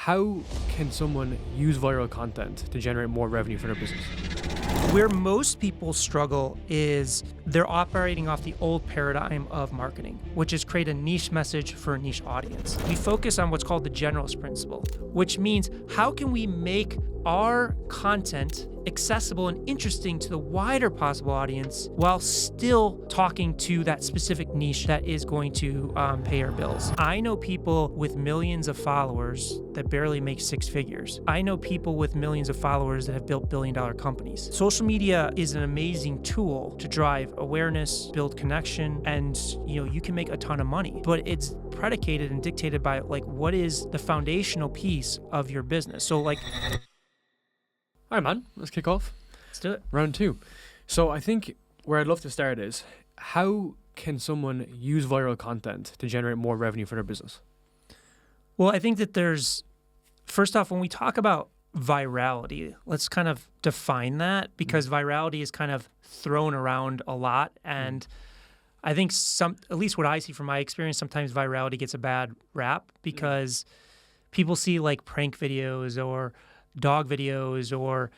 How can someone use viral content to generate more revenue for their business? Where most people struggle is they're operating off the old paradigm of marketing, which is create a niche message for a niche audience. We focus on what's called the generalist principle, which means how can we make our content accessible and interesting to the wider possible audience while still talking to that specific niche that is going to pay our bills. I know people with millions of followers that barely make six figures. I know people with millions of followers that have built billion-dollar companies. Social media is an amazing tool to drive awareness, build connection, and you can make a ton of money, but it's predicated and dictated by what is the foundational piece of your business. So All right, man, let's kick off. let's do it. Round two. So I think where I'd love to start is, how can someone use viral content to generate more revenue for their business? Well, I think that first off, when we talk about virality, let's kind of define that, because virality is kind of thrown around a lot. And I think at least what I see from my experience, sometimes virality gets a bad rap because people see prank videos or dog videos or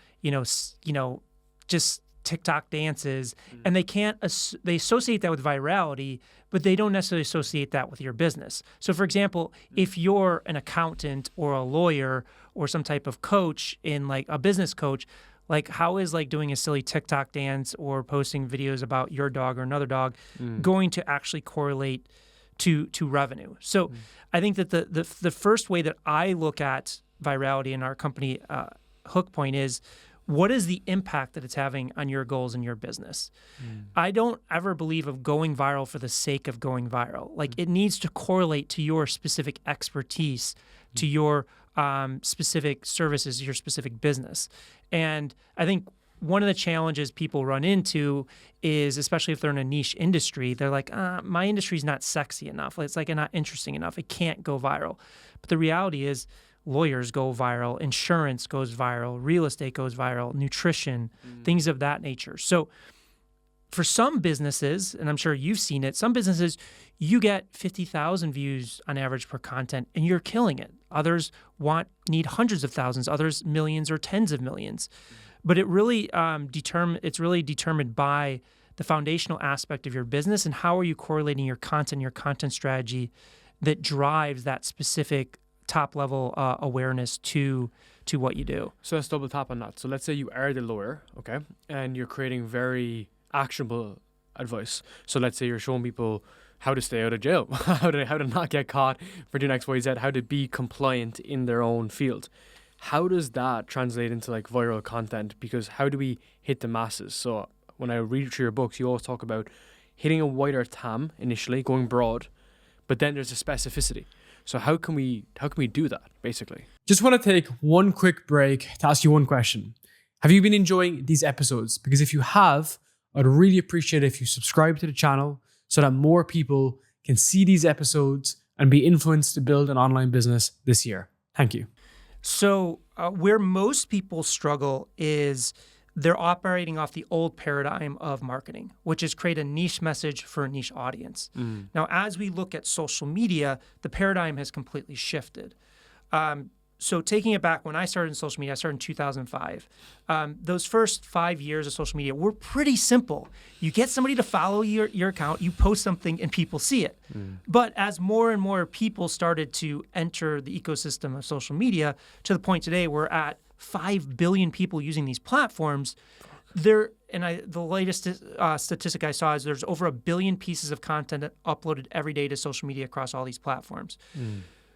just TikTok dances, and they associate that with virality, but they don't necessarily associate that with your business. So for example, if you're an accountant or a lawyer or some type of coach in a business coach, how is doing a silly TikTok dance or posting videos about your dog or another dog going to actually correlate to revenue? So I think that the first way that I look at virality in our company hook point is, what is the impact that it's having on your goals in your business? I don't ever believe of going viral for the sake of going viral. It needs to correlate to your specific expertise, to your specific services, your specific business. And I think one of the challenges people run into is, especially if they're in a niche industry, they're like, my industry's not sexy enough. It's not interesting enough. It can't go viral. But the reality is, lawyers go viral, insurance goes viral, real estate goes viral, nutrition, things of that nature. So for some businesses, and I'm sure you've seen it, some businesses, you get 50,000 views on average per content and you're killing it. Others need hundreds of thousands, others millions or tens of millions. But it's really determined by the foundational aspect of your business and how are you correlating your content strategy that drives that specific top-level awareness to what you do. So let's double tap on that. So let's say you are the lawyer, okay, and you're creating very actionable advice. So let's say you're showing people how to stay out of jail, how to not get caught for doing X, Y, Z, how to be compliant in their own field. How does that translate into viral content? Because how do we hit the masses? So when I read through your books, you always talk about hitting a wider TAM initially, going broad, but then there's a specificity. So how can we do that, basically? Just want to take one quick break to ask you one question. Have you been enjoying these episodes? Because if you have, I'd really appreciate it if you subscribe to the channel so that more people can see these episodes and be influenced to build an online business this year. Thank you. So where most people struggle is they're operating off the old paradigm of marketing, which is create a niche message for a niche audience. Now, as we look at social media, the paradigm has completely shifted. So taking it back, when I started in social media, I started in 2005. Those first 5 years of social media were pretty simple. You get somebody to follow your account, you post something, and people see it. But as more and more people started to enter the ecosystem of social media, to the point today we're at 5 billion people using these platforms. The latest statistic I saw is there's over 1 billion pieces of content uploaded every day to social media across all these platforms.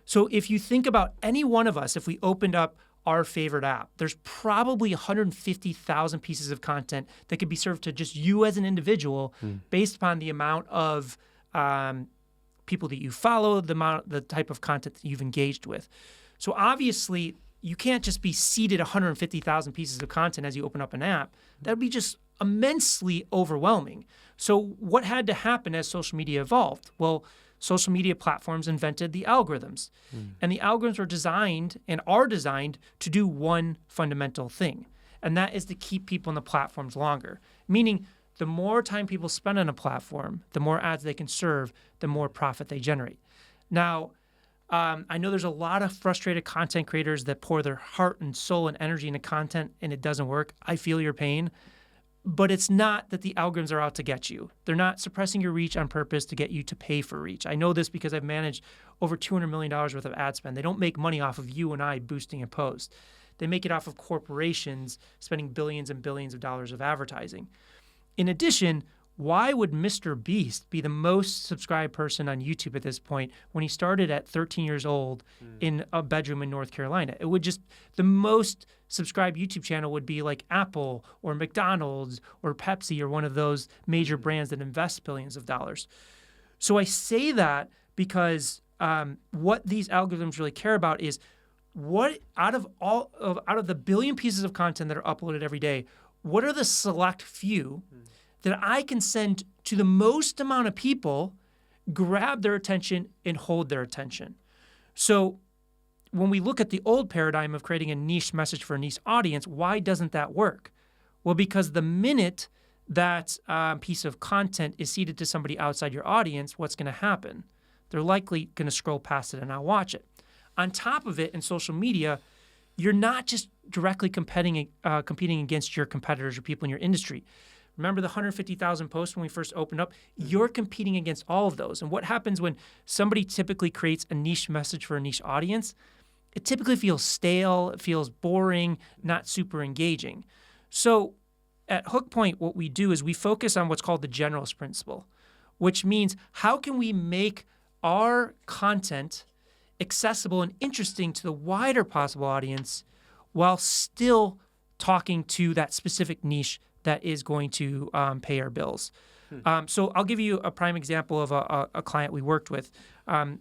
So if you think about any one of us, if we opened up our favorite app, there's probably 150,000 pieces of content that could be served to just you as an individual based upon the amount of people that you follow, the type of content that you've engaged with. So obviously, you can't just be seeded 150,000 pieces of content as you open up an app. That would be just immensely overwhelming. So what had to happen as social media evolved? Well, social media platforms invented the algorithms. And the algorithms were designed and are designed to do one fundamental thing, and that is to keep people on the platforms longer. Meaning, the more time people spend on a platform, the more ads they can serve, the more profit they generate. Now, I know there's a lot of frustrated content creators that pour their heart and soul and energy into content and it doesn't work. I feel your pain. But it's not that the algorithms are out to get you. They're not suppressing your reach on purpose to get you to pay for reach. I know this because I've managed over $200 million worth of ad spend. They don't make money off of you and I boosting a post. They make it off of corporations spending billions and billions of dollars of advertising. In addition, why would Mr. Beast be the most subscribed person on YouTube at this point when he started at 13 years old in a bedroom in North Carolina? It would just, the most subscribed YouTube channel would be like Apple or McDonald's or Pepsi or one of those major brands that invest billions of dollars. So I say that because what these algorithms really care about is what out of the billion pieces of content that are uploaded every day, what are the select few that I can send to the most amount of people, grab their attention, and hold their attention. So when we look at the old paradigm of creating a niche message for a niche audience, why doesn't that work? Well, because the minute that piece of content is seeded to somebody outside your audience, what's going to happen? They're likely going to scroll past it and not watch it. On top of it, in social media, you're not just directly competing against your competitors or people in your industry. Remember the 150,000 posts when we first opened up? You're competing against all of those. And what happens when somebody typically creates a niche message for a niche audience? It typically feels stale, it feels boring, not super engaging. So at Hookpoint, what we do is we focus on what's called the generalist principle, which means how can we make our content accessible and interesting to the wider possible audience while still talking to that specific niche that is going to pay our bills. So I'll give you a prime example of a client we worked with.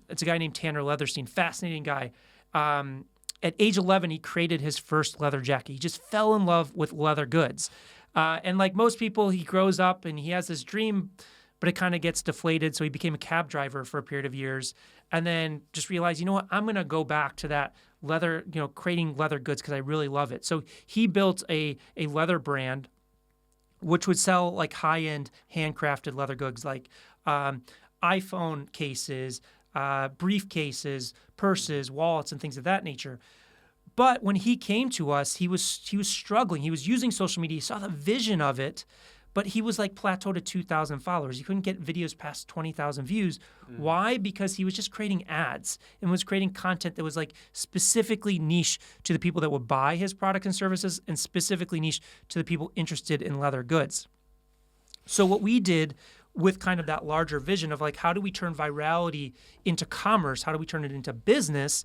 It's a guy named Tanner Leatherstein, fascinating guy. At age 11, he created his first leather jacket. He just fell in love with leather goods. And like most people, he grows up and he has this dream, but it kind of gets deflated. So he became a cab driver for a period of years and then just realized, you know what, I'm going to go back to that leather, creating leather goods because I really love it. So he built a leather brand which would sell like high-end handcrafted leather goods like iPhone cases, briefcases, purses, wallets, and things of that nature. But when he came to us, he was struggling. He was using social media. He saw the vision of it, but he was like plateaued at 2,000 followers. He couldn't get videos past 20,000 views. Why? Because he was just creating ads and was creating content that was like specifically niche to the people that would buy his products and services and specifically niche to the people interested in leather goods. So what we did with kind of that larger vision of like, how do we turn virality into commerce? How do we turn it into business?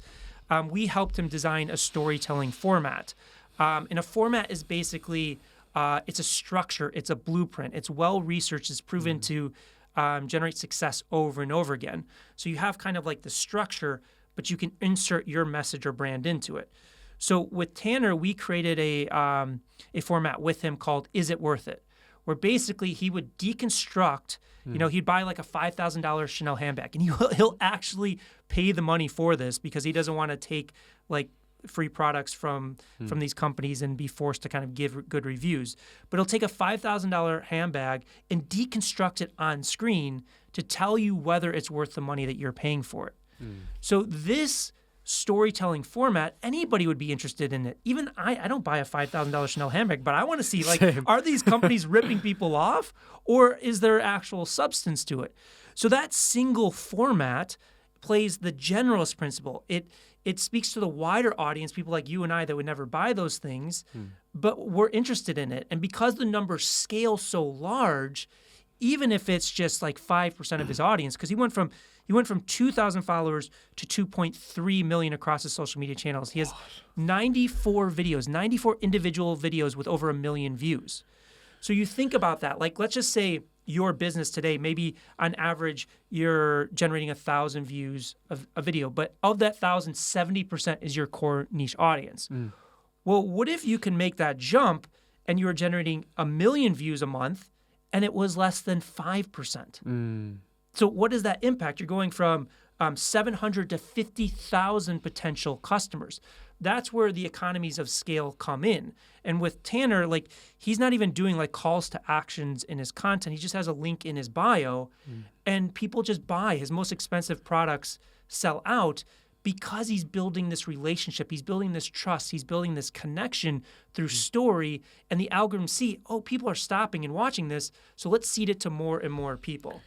We helped him design a storytelling format. And a format is basically, it's a structure, it's a blueprint, it's well-researched, it's proven to generate success over and over again. So you have kind of like the structure, but you can insert your message or brand into it. So with Tanner, we created a format with him called Is It Worth It? Where basically he would deconstruct, he'd buy like a $5,000 Chanel handbag and he'll actually pay the money for this because he doesn't want to take like free products from these companies and be forced to kind of give good reviews. But he'll take a $5,000 handbag and deconstruct it on screen to tell you whether it's worth the money that you're paying for it. So this storytelling format, anybody would be interested in it. Even I don't buy a $5,000 Chanel handbag, but I want to see like, are these companies ripping people off or is there actual substance to it? So that single format plays the generalist principle. It speaks to the wider audience, people like you and I that would never buy those things, but we're interested in it. And because the numbers scale so large, even if it's just like 5% of his audience, because he went from 2,000 followers to 2.3 million across his social media channels. He has 94 individual videos with over 1 million views. So you think about that. Like, let's just say your business today, maybe on average, you're generating 1,000 views of a video, but of that 1,000, 70% is your core niche audience. Well, what if you can make that jump and you were generating 1 million views a month and it was less than 5%? So what does that impact? You're going from 700 to 50,000 potential customers. That's where the economies of scale come in. And with Tanner, like he's not even doing like calls to actions in his content. He just has a link in his bio and people just buy. His most expensive products sell out because he's building this relationship, he's building this trust, he's building this connection through story, and the algorithms see, oh, people are stopping and watching this, so let's seed it to more and more people.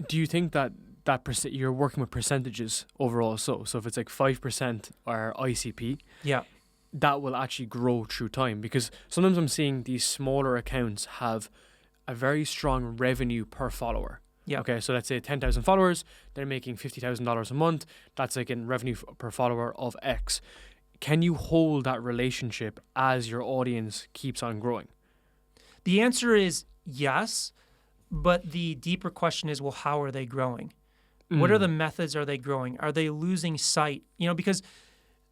Do you think that you're working with percentages overall? So if it's like 5% are ICP, Yeah. that will actually grow through time, because sometimes I'm seeing these smaller accounts have a very strong revenue per follower. Yeah. Okay, so let's say 10,000 followers, they're making $50,000 a month. That's like in revenue per follower of X. Can you hold that relationship as your audience keeps on growing? The answer is yes, but the deeper question is, well, how are they growing? What are the methods are they growing? Are they losing sight? Because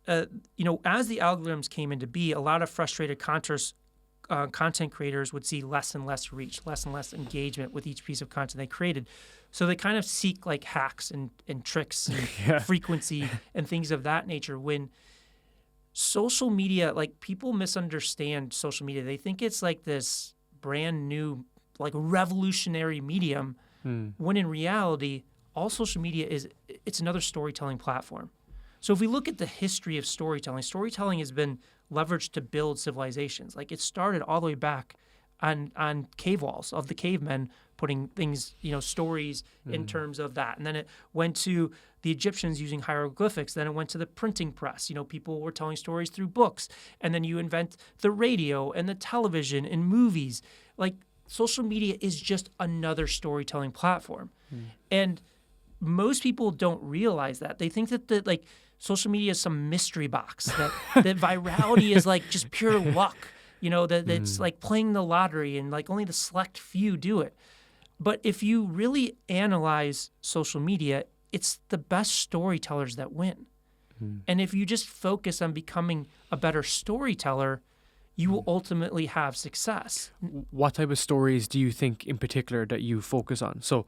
as the algorithms came into be, a lot of frustrated content creators would see less and less reach, less and less engagement with each piece of content they created. So they kind of seek like hacks and tricks and frequency and things of that nature. When social media, like people misunderstand social media. They think it's like this brand new, like revolutionary medium, when in reality, all social media it's another storytelling platform. So if we look at the history of storytelling has been leveraged to build civilizations. Like it started all the way back on cave walls of the cavemen putting things, stories in terms of that. And then it went to the Egyptians using hieroglyphics. Then it went to the printing press. People were telling stories through books. And then you invent the radio and the television and movies. Like social media is just another storytelling platform. And most people don't realize that. They think that social media is some mystery box, that virality is like just pure luck, that it's like playing the lottery and like only the select few do it. But if you really analyze social media, it's the best storytellers that win. And if you just focus on becoming a better storyteller, you will ultimately have success. What type of stories do you think in particular that you focus on? So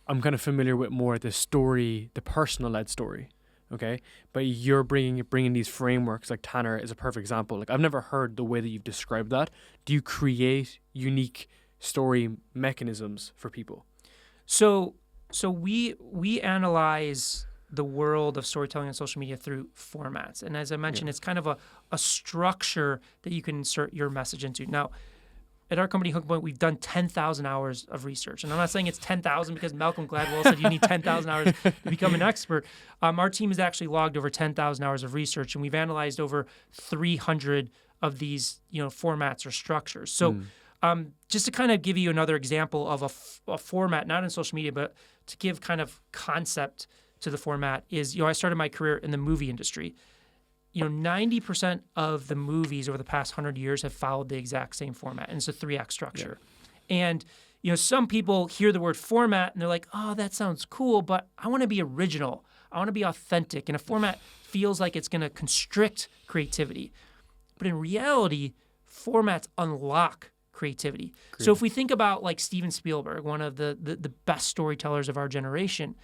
I'm kind of familiar with more the personal-led story. Okay, but you're bringing these frameworks. Like Tanner is a perfect example. Like I've never heard the way that you've described that. Do you create unique story mechanisms for people? So we analyze the world of storytelling on social media through formats, and as I mentioned, it's kind of a structure that you can insert your message into. Now, at our company, Hookpoint, we've done 10,000 hours of research. And I'm not saying it's 10,000 because Malcolm Gladwell said you need 10,000 hours to become an expert. Our team has actually logged over 10,000 hours of research, and we've analyzed over 300 of these formats or structures. So just to kind of give you another example of a format, not in social media, but to give kind of concept to the format is, I started my career in the movie industry. 90% of the movies over the past 100 years have followed the exact same format, and it's a 3-act structure. Yeah. And, some people hear the word format and they're like, oh, that sounds cool, but I want to be original. I want to be authentic. And a format feels like it's going to constrict creativity. But in reality, formats unlock creativity. Great. So if we think about like Steven Spielberg, one of the best storytellers of our generation,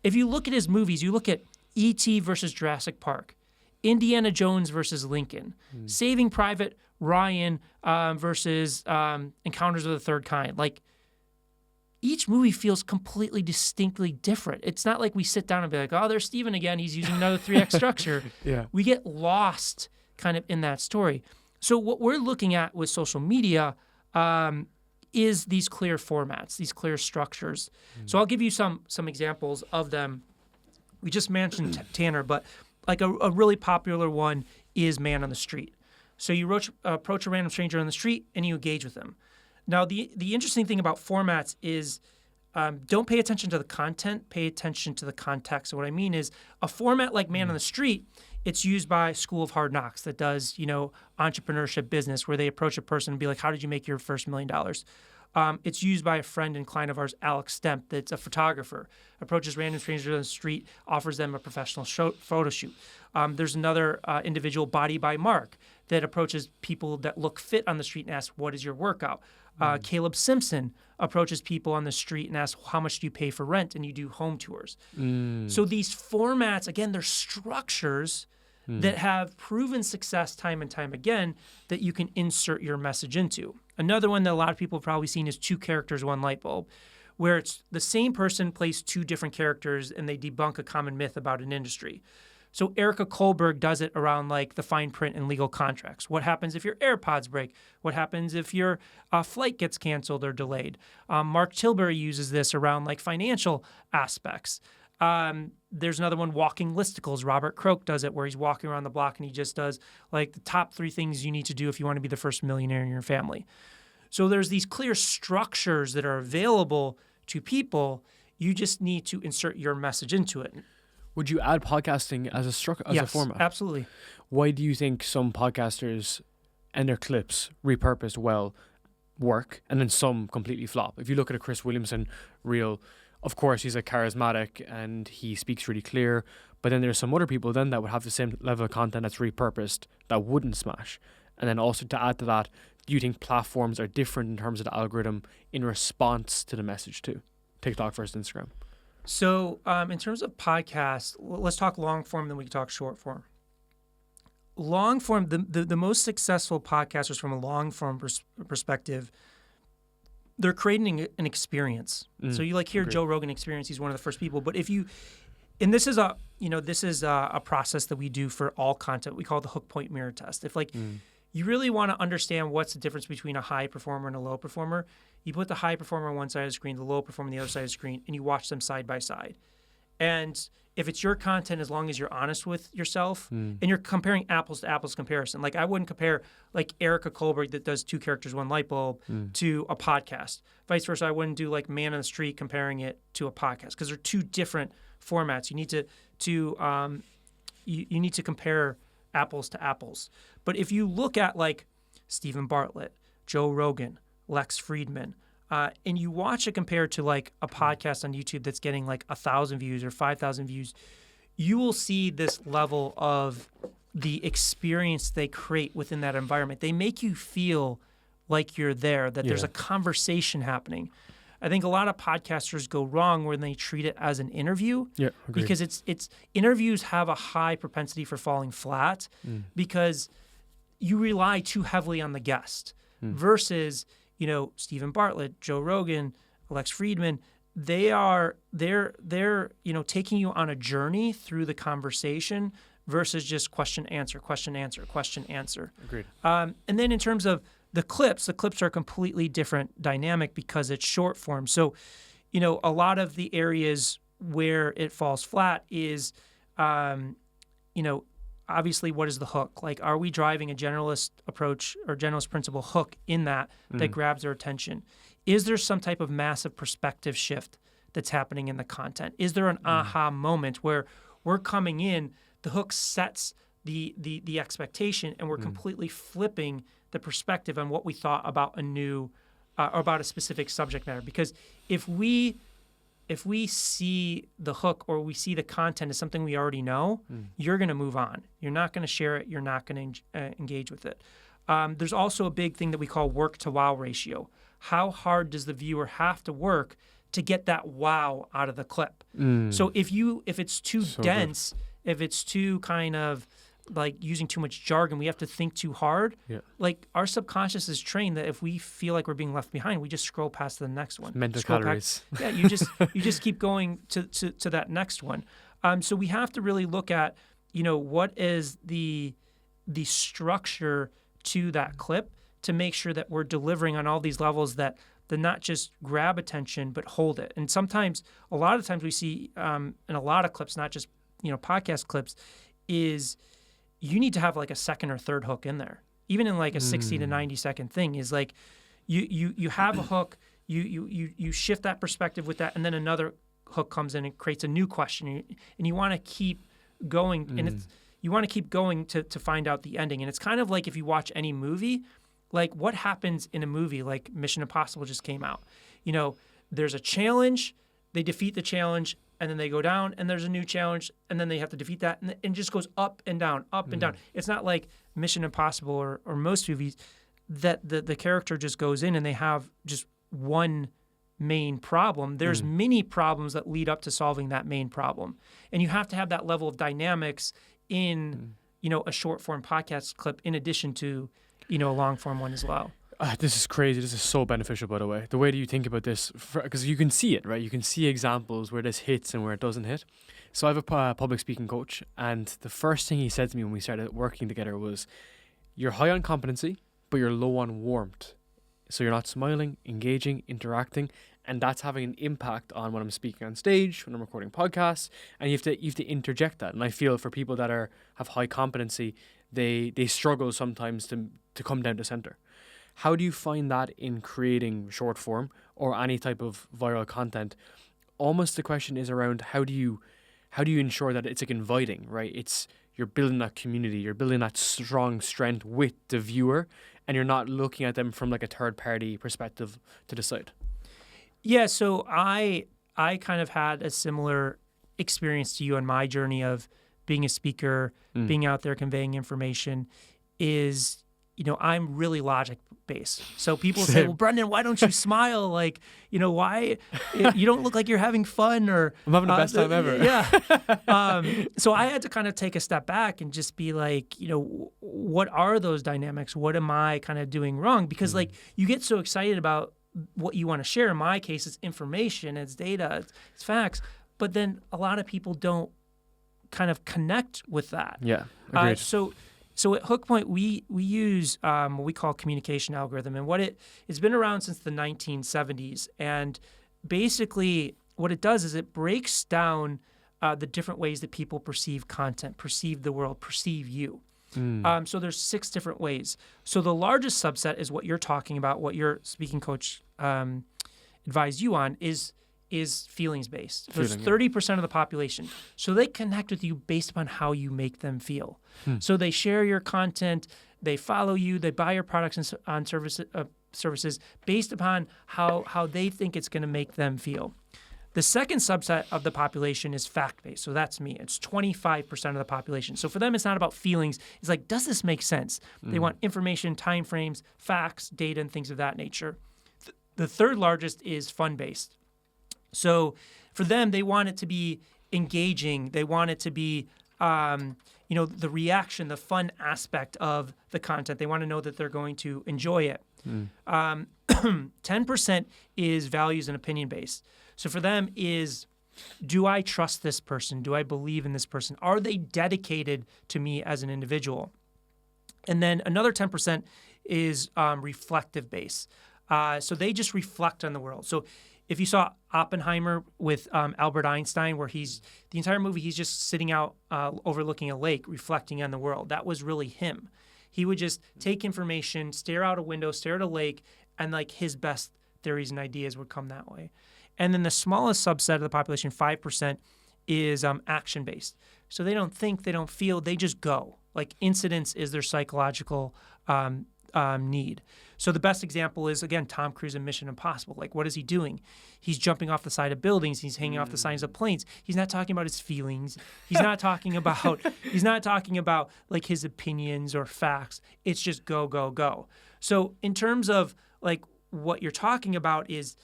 if you look at his movies, you look at E.T. versus Jurassic Park, Indiana Jones versus Lincoln, Saving Private Ryan versus Encounters of the Third Kind. Like, each movie feels completely distinctly different. It's not like we sit down and be like, oh, there's Steven again. He's using another 3X structure. Yeah. We get lost kind of in that story. So what we're looking at with social media is these clear formats, these clear structures. So I'll give you some examples of them. We just mentioned Tanner, but like a really popular one is Man on the Street. So you approach a random stranger on the street and you engage with them. Now, the interesting thing about formats is don't pay attention to the content, pay attention to the context. So what I mean is a format like Man on the Street, it's used by School of Hard Knocks that does, entrepreneurship business where they approach a person and be like, how did you make your first $1 million? It's used by a friend and client of ours, Alex Stemp, that's a photographer, approaches random strangers on the street, offers them a professional photo shoot. There's another individual, Body by Mark, that approaches people that look fit on the street and asks, what is your workout? Caleb Simpson approaches people on the street and asks, how much do you pay for rent? And you do home tours. So these formats, again, they're structures that have proven success time and time again that you can insert your message into. Another one that a lot of people have probably seen is 2 characters, 1 light bulb, where it's the same person plays 2 different characters and they debunk a common myth about an industry. So Erica Kohlberg does it around like the fine print and legal contracts. What happens if your AirPods break? What happens if your flight gets canceled or delayed? Mark Tilbury uses this around like financial aspects. There's another one, Walking Listicles. Robert Croak does it where he's walking around the block and he just does like the top 3 things you need to do if you want to be the first millionaire in your family. So there's these clear structures that are available to people. You just need to insert your message into it. Would you add podcasting as a format? Absolutely. Why do you think some podcasters and their clips repurposed well work and then some completely flop? If you look at a Chris Williamson reel, of course he's like charismatic and he speaks really clear, but then there's some other people then that would have the same level of content that's repurposed that wouldn't smash. And then also to add to that, do you think platforms are different in terms of the algorithm in response to the message too? TikTok versus Instagram. So in terms of podcasts, let's talk long form, then we can talk short form. Long form, the most successful podcasters from a long form perspective, they're creating an experience. So you like hear Joe Rogan Experience, he's one of the first people. But if you, and this is a process that we do for all content. We call it the hook point mirror test. If you really want to understand what's the difference between a high performer and a low performer, you put the high performer on one side of the screen, the low performer on the other side of the screen, and you watch them side by side. And if it's your content, as long as you're honest with yourself and you're comparing apples to apples comparison, like I wouldn't compare like Erica Kohlberg that does 2 characters, 1 light bulb to a podcast. Vice versa, I wouldn't do like Man on the Street comparing it to a podcast because they're 2 different formats. You need you need to compare apples to apples. But if you look at like Stephen Bartlett, Joe Rogan, Lex Friedman, and you watch it compared to like a podcast on YouTube that's getting like 1,000 views or 5,000 views, you will see this level of the experience they create within that environment. They make you feel like you're there, that there's a conversation happening. I think a lot of podcasters go wrong when they treat it as an interview because it's interviews have a high propensity for falling flat because you rely too heavily on the guest versus, Stephen Bartlett, Joe Rogan, Lex Friedman, they're taking you on a journey through the conversation versus just question, answer, question, answer, question, answer. Agreed. And then in terms of the clips are a completely different dynamic because it's short form. So, a lot of the areas where it falls flat is, obviously, what is the hook? Like, are we driving a generalist approach or generalist principle hook in that grabs their attention? Is there some type of massive perspective shift that's happening in the content? Is there an aha moment where we're coming in, the hook sets the expectation, and we're completely flipping the perspective on what we thought about about a specific subject matter? Because if we see the hook or we see the content as something we already know, you're going to move on. You're not going to share it. You're not going to engage with it. There's also a big thing that we call work to wow ratio. How hard does the viewer have to work to get that wow out of the clip? So if it's too dense, if it's too kind of like using too much jargon, we have to think too hard. Like our subconscious is trained that if we feel like we're being left behind, we just scroll past the next one. Mental calories. You just keep going to that next one. So we have to really look at, what is the structure to that clip to make sure that we're delivering on all these levels that not just grab attention but hold it. And a lot of times we see in a lot of clips, not just podcast clips, is you need to have like a second or third hook in there. Even in like a 60 to 90 second thing is like you have a hook, you shift that perspective with that, and then another hook comes in and creates a new question, and you want to keep going, and you want to keep going to find out the ending. And it's kind of like if you watch any movie, like what happens in a movie like Mission Impossible just came out. There's a challenge, they defeat the challenge, and then they go down, and there's a new challenge, and then they have to defeat that, and it just goes up and down, up and down. It's not like Mission Impossible or most movies that the character just goes in and they have just one main problem. There's many problems that lead up to solving that main problem, and you have to have that level of dynamics in a short form podcast clip in addition to a long form one as well. This is crazy. This is so beneficial, by the way. The way that you think about this, because you can see it, right? You can see examples where this hits and where it doesn't hit. So I have a public speaking coach, and the first thing he said to me when we started working together was, "You're high on competency, but you're low on warmth. So you're not smiling, engaging, interacting, and that's having an impact on when I'm speaking on stage, when I'm recording podcasts, and you have to interject that." And I feel for people that have high competency, they struggle sometimes to come down to center. How do you find that in creating short form or any type of viral content? Almost the question is around how do you ensure that it's like inviting, right? You're building that community, you're building that strong strength with the viewer, and you're not looking at them from like a third party perspective to decide. Yeah, so I kind of had a similar experience to you on my journey of being a speaker, being out there conveying information. I'm really logic based. So people say, "Well, Brendan, why don't you smile? Like, why you don't look like you're having fun?" Or I'm having the best time ever. Yeah. So I had to kind of take a step back and just be like, what are those dynamics? What am I kind of doing wrong? Because like you get so excited about what you want to share. In my case, it's information, it's data, it's facts. But then a lot of people don't kind of connect with that. Yeah, agreed. So at Hookpoint, we use what we call communication algorithm, and it's been around since the 1970s. And basically, what it does is it breaks down the different ways that people perceive content, perceive the world, perceive you. So there's 6 different ways. So the largest subset is what you're talking about, what your speaking coach advised you on is feelings-based. There's 30% of the population. So they connect with you based upon how you make them feel. So they share your content, they follow you, they buy your products and services based upon how they think it's going to make them feel. The second subset of the population is fact-based. So that's me. It's 25% of the population. So for them, it's not about feelings. It's like, does this make sense? They want information, timeframes, facts, data, and things of that nature. The third largest is fun-based. So for them, they want it to be engaging. They want it to be, the reaction, the fun aspect of the content. They want to know that they're going to enjoy it. 10% is values and opinion-based. So for them is, do I trust this person? Do I believe in this person? Are they dedicated to me as an individual? And then another 10% is reflective-based. So they just reflect on the world. So if you saw Oppenheimer with Albert Einstein, where the entire movie, he's just sitting out overlooking a lake, reflecting on the world. That was really him. He would just take information, stare out a window, stare at a lake, and like his best theories and ideas would come that way. And then the smallest subset of the population, 5%, is action-based. So they don't think, they don't feel, they just go. Like incidents is their psychological need. So the best example is, again, Tom Cruise in Mission Impossible. Like, what is he doing? He's jumping off the side of buildings. He's hanging off the sides of planes. He's not talking about his feelings. He's not talking about like his opinions or facts. It's just go, go, go. So in terms of like what you're talking about is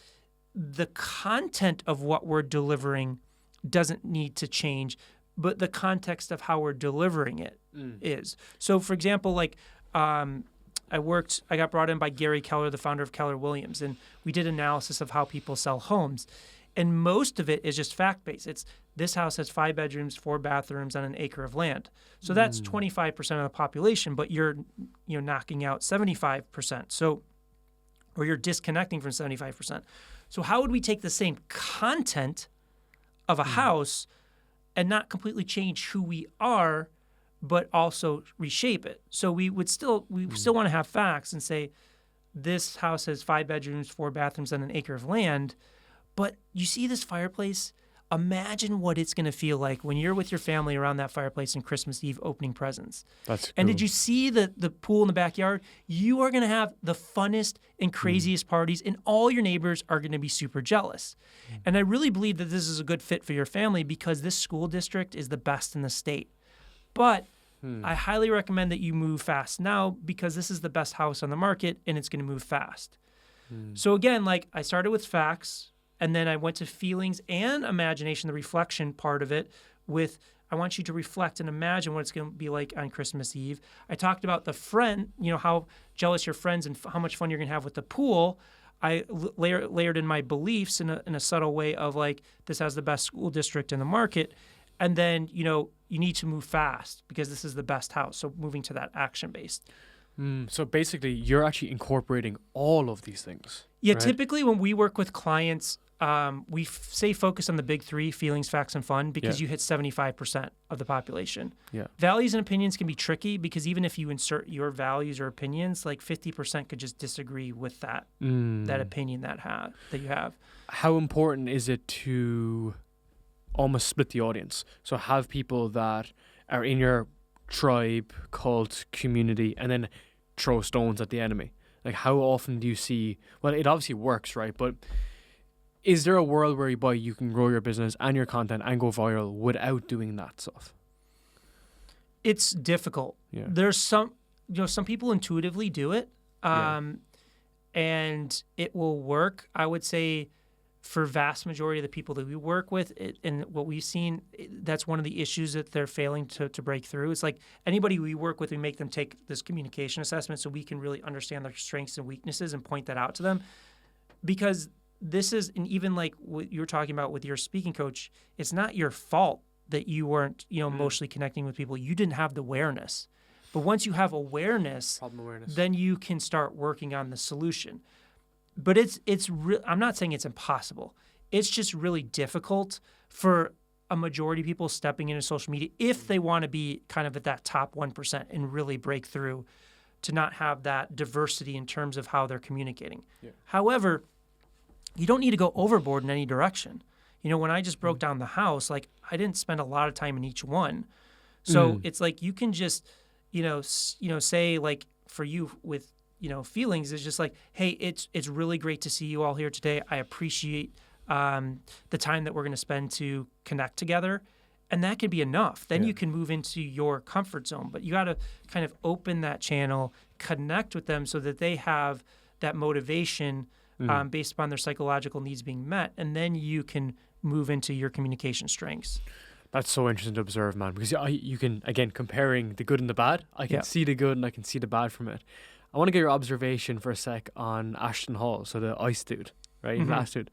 the content of what we're delivering doesn't need to change, but the context of how we're delivering it is. So for example, like, I got brought in by Gary Keller, the founder of Keller Williams, and we did analysis of how people sell homes. And most of it is just fact-based. It's this house has 5 bedrooms, 4 bathrooms, on an acre of land. So that's 25% of the population, but you're knocking out 75%. So, or you're disconnecting from 75%. So how would we take the same content of a house and not completely change who we are, but also reshape it? So we still want to have facts and say, this house has 5 bedrooms, 4 bathrooms on an acre of land. But you see this fireplace? Imagine what it's going to feel like when you're with your family around that fireplace on Christmas Eve opening presents. That's cool. And did you see the pool in the backyard? You are going to have the funnest and craziest parties, and all your neighbors are going to be super jealous. And I really believe that this is a good fit for your family because this school district is the best in the state. But I highly recommend that you move fast now because this is the best house on the market and it's going to move fast. So again, like I started with facts and then I went to feelings and imagination, the reflection part of it with I want you to reflect and imagine what it's going to be like on Christmas Eve. I talked about the friend, how jealous your friends and how much fun you're going to have with the pool. I layered in my beliefs in a subtle way of like, this has the best school district in the market. And then, you need to move fast because this is the best house. So moving to that action-based. So basically, you're actually incorporating all of these things. Yeah, right? Typically when we work with clients, we say focus on the big three, feelings, facts, and fun, because you hit 75% of the population. Yeah. Values and opinions can be tricky because even if you insert your values or opinions, like 50% could just disagree with that opinion that you have. How important is it to almost split the audience? So have people that are in your tribe, cult, community, and then throw stones at the enemy. Like, how often do you see, well, it obviously works, right? But is there a world whereby you can grow your business and your content and go viral without doing that stuff? It's difficult. Yeah. There's some people intuitively do it, and it will work. I would say for vast majority of the people that we work with, and what we've seen, that's one of the issues that they're failing to break through. It's like anybody we work with, we make them take this communication assessment so we can really understand their strengths and weaknesses and point that out to them. Because this is, and even like what you were talking about with your speaking coach, it's not your fault that you weren't, emotionally connecting with people. You didn't have the awareness. But once you have awareness, then you can start working on the solution. But I'm not saying it's impossible. It's just really difficult for a majority of people stepping into social media if they want to be kind of at that top 1% and really break through, to not have that diversity in terms of how they're communicating. Yeah. However, you don't need to go overboard in any direction. When I just broke down the house, like I didn't spend a lot of time in each one. So it's like you can just, say like for you with, feelings is just like, hey, it's really great to see you all here today. I appreciate the time that we're going to spend to connect together. And that can be enough. Then you can move into your comfort zone. But you got to kind of open that channel, connect with them so that they have that motivation based upon their psychological needs being met. And then you can move into your communication strengths. That's so interesting to observe, man, because you can, again, comparing the good and the bad, I can see the good and I can see the bad from it. I want to get your observation for a sec on Ashton Hall, so the ice dude, right? Last dude.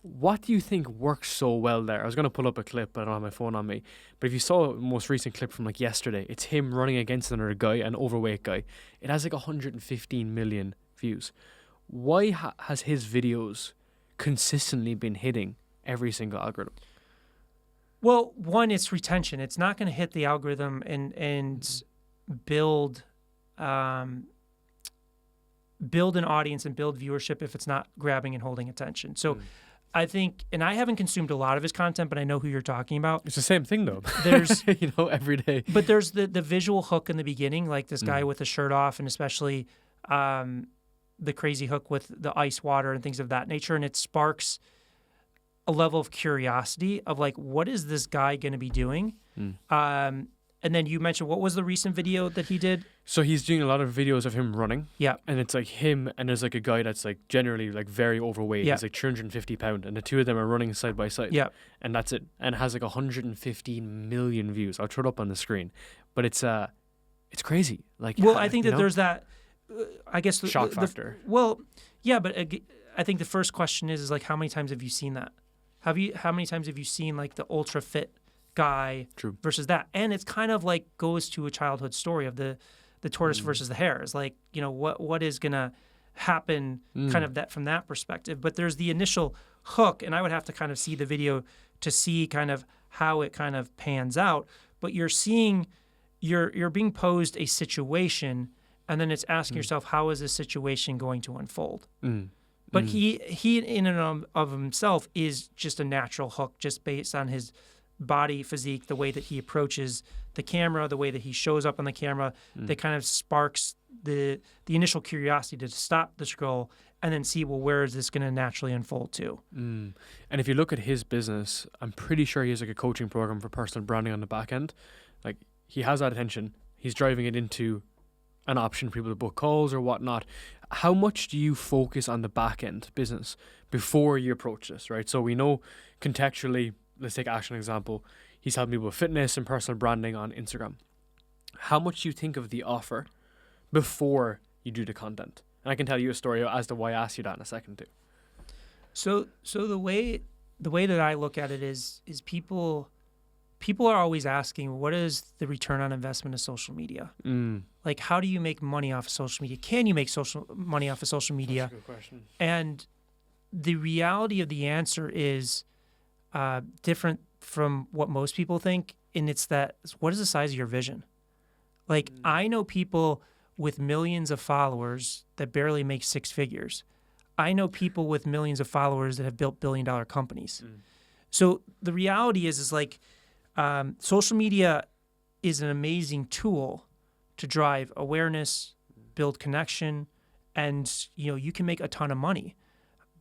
What do you think works so well there? I was going to pull up a clip, but I don't have my phone on me. But if you saw the most recent clip from like yesterday, it's him running against another guy, an overweight guy. It has like 115 million views. Why has his videos consistently been hitting every single algorithm? Well, one, it's retention. It's not going to hit the algorithm and build an audience and build viewership if it's not grabbing and holding attention. So I think, and I haven't consumed a lot of his content, but I know who you're talking about. It's the same thing though. There's, every day. But there's the visual hook in the beginning, like this guy with the shirt off, and especially the crazy hook with the ice water and things of that nature. And it sparks a level of curiosity of like, what is this guy going to be doing? And then you mentioned, what was the recent video that he did? So he's doing a lot of videos of him running. Yeah. And it's like him, and there's like a guy that's like generally like very overweight. Yeah. He's like 350 pounds, and the two of them are running side by side. Yeah. And that's it. And it has like 115 million views. I'll throw it up on the screen. But it's crazy. Like, well, I think that there's that, I guess. Shock factor. Well, yeah, but I think the first question is like, how many times have you seen that? How many times have you seen like the ultra fit guy versus that? And it's kind of like goes to a childhood story of the tortoise versus the hare. It's like, what is gonna happen kind of that from that perspective. But there's the initial hook, and I would have to kind of see the video to see kind of how it kind of pans out. But you're being posed a situation, and then it's asking yourself, how is this situation going to unfold? But he in and of himself is just a natural hook, just based on his body physique, the way that he approaches the camera, the way that he shows up on the camera, that kind of sparks the initial curiosity to stop the scroll and then see, well, where is this going to naturally unfold to? And if you look at his business, I'm pretty sure he has like a coaching program for personal branding on the back end. Like, he has that attention. He's driving it into an option for people to book calls or whatnot. How much do you focus on the back end business before you approach this, right? So we know contextually, let's take Ashton example. He's helping people with fitness and personal branding on Instagram. How much do you think of the offer before you do the content? And I can tell you a story as to why I asked you that in a second too. So the way that I look at it is people are always asking, what is the return on investment of social media? Like, how do you make money off of social media? Can you make money off of social media? That's a good question. And the reality of the answer is different from what most people think, and it's that, what is the size of your vision? Like, I know people with millions of followers that barely make six figures. I know people with millions of followers that have built billion-dollar companies. So the reality is like, social media is an amazing tool to drive awareness, build connection, and you can make a ton of money.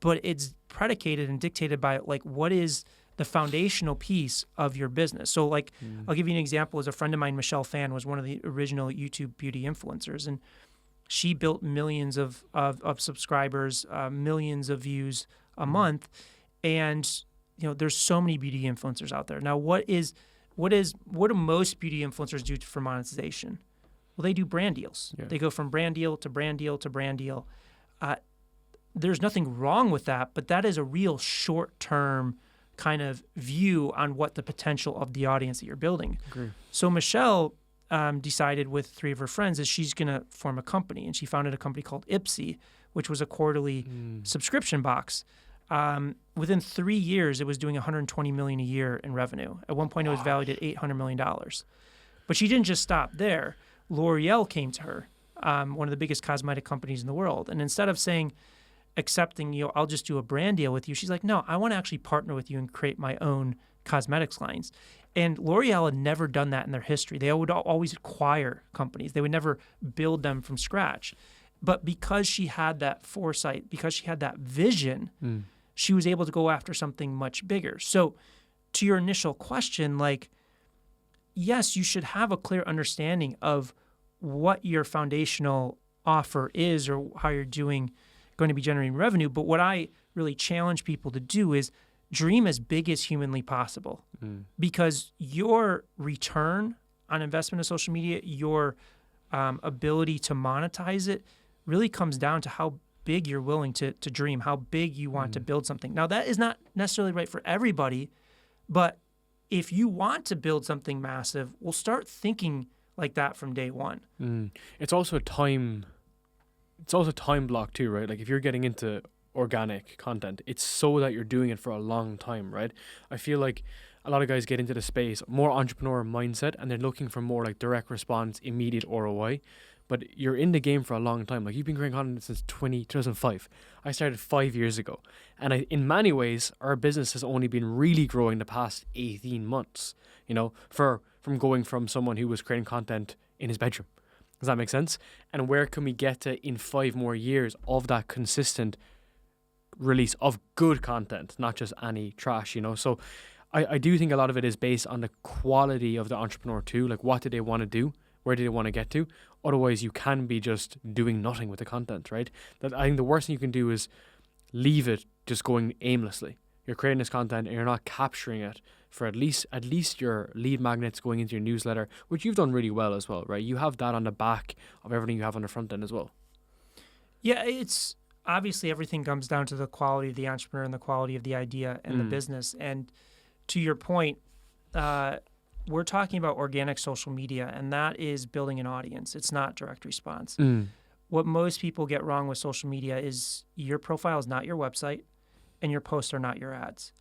But it's predicated and dictated by like, what is the foundational piece of your business? So like, I'll give you an example. As a friend of mine, Michelle Phan, was one of the original YouTube beauty influencers, and she built millions of subscribers, millions of views a month. And there's so many beauty influencers out there. Now, what do most beauty influencers do for monetization? Well, they do brand deals. Yeah. They go from brand deal to brand deal to brand deal. There's nothing wrong with that, but that is a real short-term kind of view on what the potential of the audience that you're building. Agree. So Michelle decided with three of her friends that she's going to form a company, and she founded a company called Ipsy, which was a quarterly subscription box. Within 3 years, it was doing $120 million a year in revenue. At one point, it was valued at $800 million. But she didn't just stop there. L'Oreal came to her, one of the biggest cosmetic companies in the world, and instead of accepting, I'll just do a brand deal with you, she's like, no, I want to actually partner with you and create my own cosmetics lines. And L'Oreal had never done that in their history. They would always acquire companies. They would never build them from scratch. But because she had that foresight, because she had that vision, she was able to go after something much bigger. So to your initial question, like, yes, you should have a clear understanding of what your foundational offer is or how you're going to be generating revenue. But what I really challenge people to do is dream as big as humanly possible, because your return on investment of social media, your ability to monetize it, really comes down to how big you're willing to dream, how big you want to build something. Now, that is not necessarily right for everybody, but if you want to build something massive, we'll start thinking like that from day one. It's also a time block too, right? Like if you're getting into organic content, it's so that you're doing it for a long time, right? I feel like a lot of guys get into the space, more entrepreneur mindset, and they're looking for more like direct response, immediate ROI. But you're in the game for a long time. Like you've been creating content since 2005. I started 5 years ago. And in many ways, our business has only been really growing the past 18 months, from going from someone who was creating content in his bedroom. Does that make sense? And where can we get to in 5 more years of that consistent release of good content, not just any trash, So I do think a lot of it is based on the quality of the entrepreneur too. Like what do they want to do? Where do they want to get to? Otherwise, you can be just doing nothing with the content, right? That I think the worst thing you can do is leave it just going aimlessly. You're creating this content and you're not capturing it for at least your lead magnets going into your newsletter, which you've done really well as well, right? You have that on the back of everything you have on the front end as well. Yeah, it's obviously everything comes down to the quality of the entrepreneur and the quality of the idea and the business. And to your point, we're talking about organic social media, and that is building an audience. It's not direct response. What most people get wrong with social media is your profile is not your website and your posts are not your ads.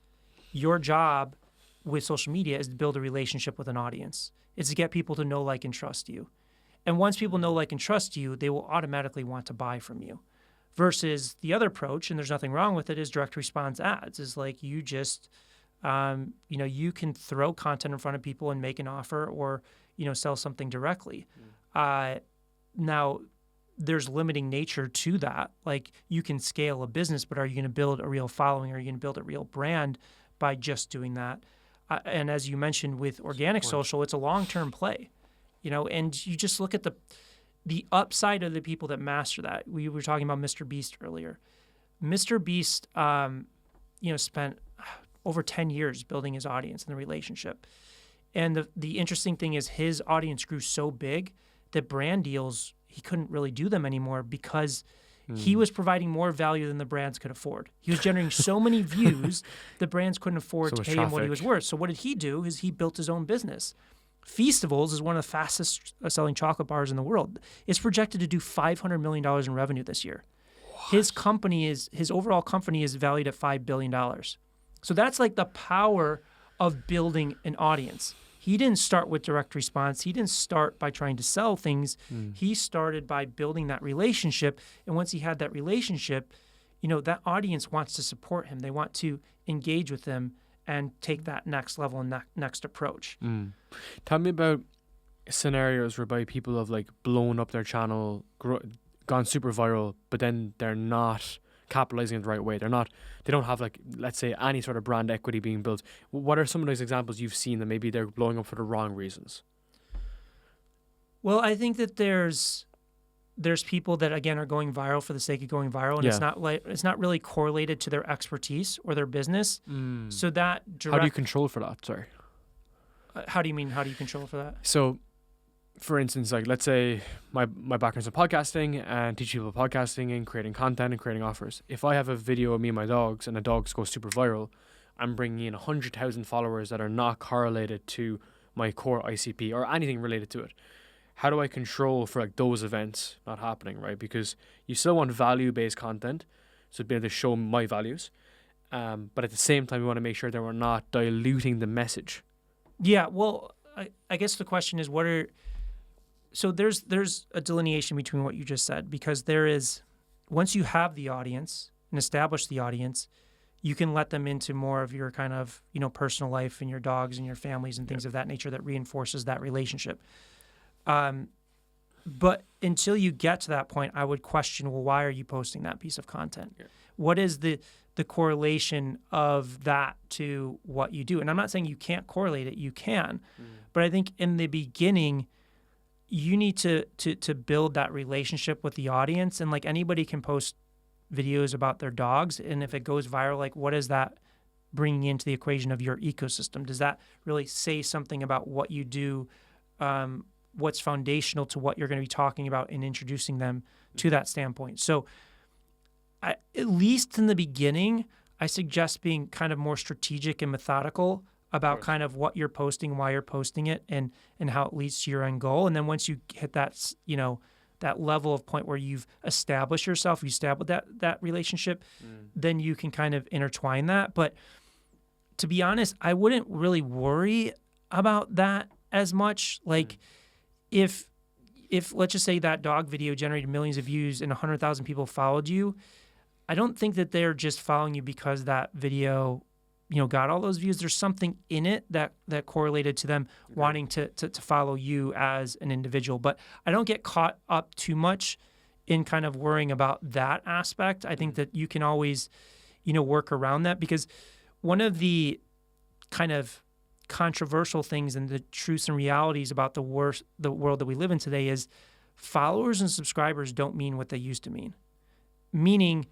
Your job with social media is to build a relationship with an audience. It's to get people to know, like, and trust you. And once people know, like, and trust you, they will automatically want to buy from you. Versus the other approach, and there's nothing wrong with it, is direct response ads. Is like you just you can throw content in front of people and make an offer or, sell something directly. Now, there's limiting nature to that. Like you can scale a business, but are you going to build a real following? Are you going to build a real brand by just doing that? And as you mentioned with organic social, it's a long-term play, and you just look at the upside of the people that master that. We were talking about Mr. Beast earlier. Mr. Beast, spent over 10 years building his audience and the relationship. And the interesting thing is his audience grew so big that brand deals, he couldn't really do them anymore because he was providing more value than the brands could afford. He was generating so many views, the brands couldn't afford So to much pay him what he traffic. was worth. So what did he do is he built his own business. Feastables is one of the fastest selling chocolate bars in the world. It's projected to do $500 million in revenue this year. His overall company is valued at $5 billion. So that's like the power of building an audience. He didn't start with direct response. He didn't start by trying to sell things. He started by building that relationship. And once he had that relationship, that audience wants to support him. They want to engage with him and take that next level and next approach. Tell me about scenarios whereby people have like blown up their channel, gone super viral, but then they're not capitalizing it the right way. They don't have, like, let's say, any sort of brand equity being built. What are some of those examples you've seen that maybe they're blowing up for the wrong reasons? Well, I think that there's people that, again, are going viral for the sake of going viral, and Yeah. it's not really correlated to their expertise or their business. So that How do you control for that? Sorry. How do you mean? How do you control for that? So, for instance, like, let's say my background's in podcasting and teaching people podcasting and creating content and creating offers. If I have a video of me and my dogs and the dogs go super viral, I'm bringing in 100,000 followers that are not correlated to my core ICP or anything related to it. How do I control for like those events not happening, right? Because you still want value-based content, so to be able to show my values, but at the same time, we want to make sure that we're not diluting the message. Yeah, well, I guess the question is, so there's a delineation between what you just said, because there is, once you have the audience and establish the audience, you can let them into more of your kind of, personal life and your dogs and your families and things of that nature that reinforces that relationship. But until you get to that point, I would question, well, why are you posting that piece of content? Yeah. What is the correlation of that to what you do? And I'm not saying you can't correlate it. You can. But I think in the beginning, you need to build that relationship with the audience. And like anybody can post videos about their dogs. And if it goes viral, like what is that bringing into the equation of your ecosystem? Does that really say something about what you do? What's foundational to what you're going to be talking about and introducing them to that standpoint? So at least in the beginning, I suggest being kind of more strategic and methodical about kind of what you're posting, why you're posting it, and how it leads to your end goal. And then once you hit that, that level of point where you've established yourself, you established that relationship, then you can kind of intertwine that. But to be honest, I wouldn't really worry about that as much. Like if let's just say that dog video generated millions of views and 100,000 people followed you, I don't think that they're just following you because that video, got all those views. There's something in it that correlated to them wanting to follow you as an individual. But I don't get caught up too much in kind of worrying about that aspect. I think that you can always, work around that, because one of the kind of controversial things and the truths and realities about the world that we live in today is followers and subscribers don't mean what they used to mean. Meaning,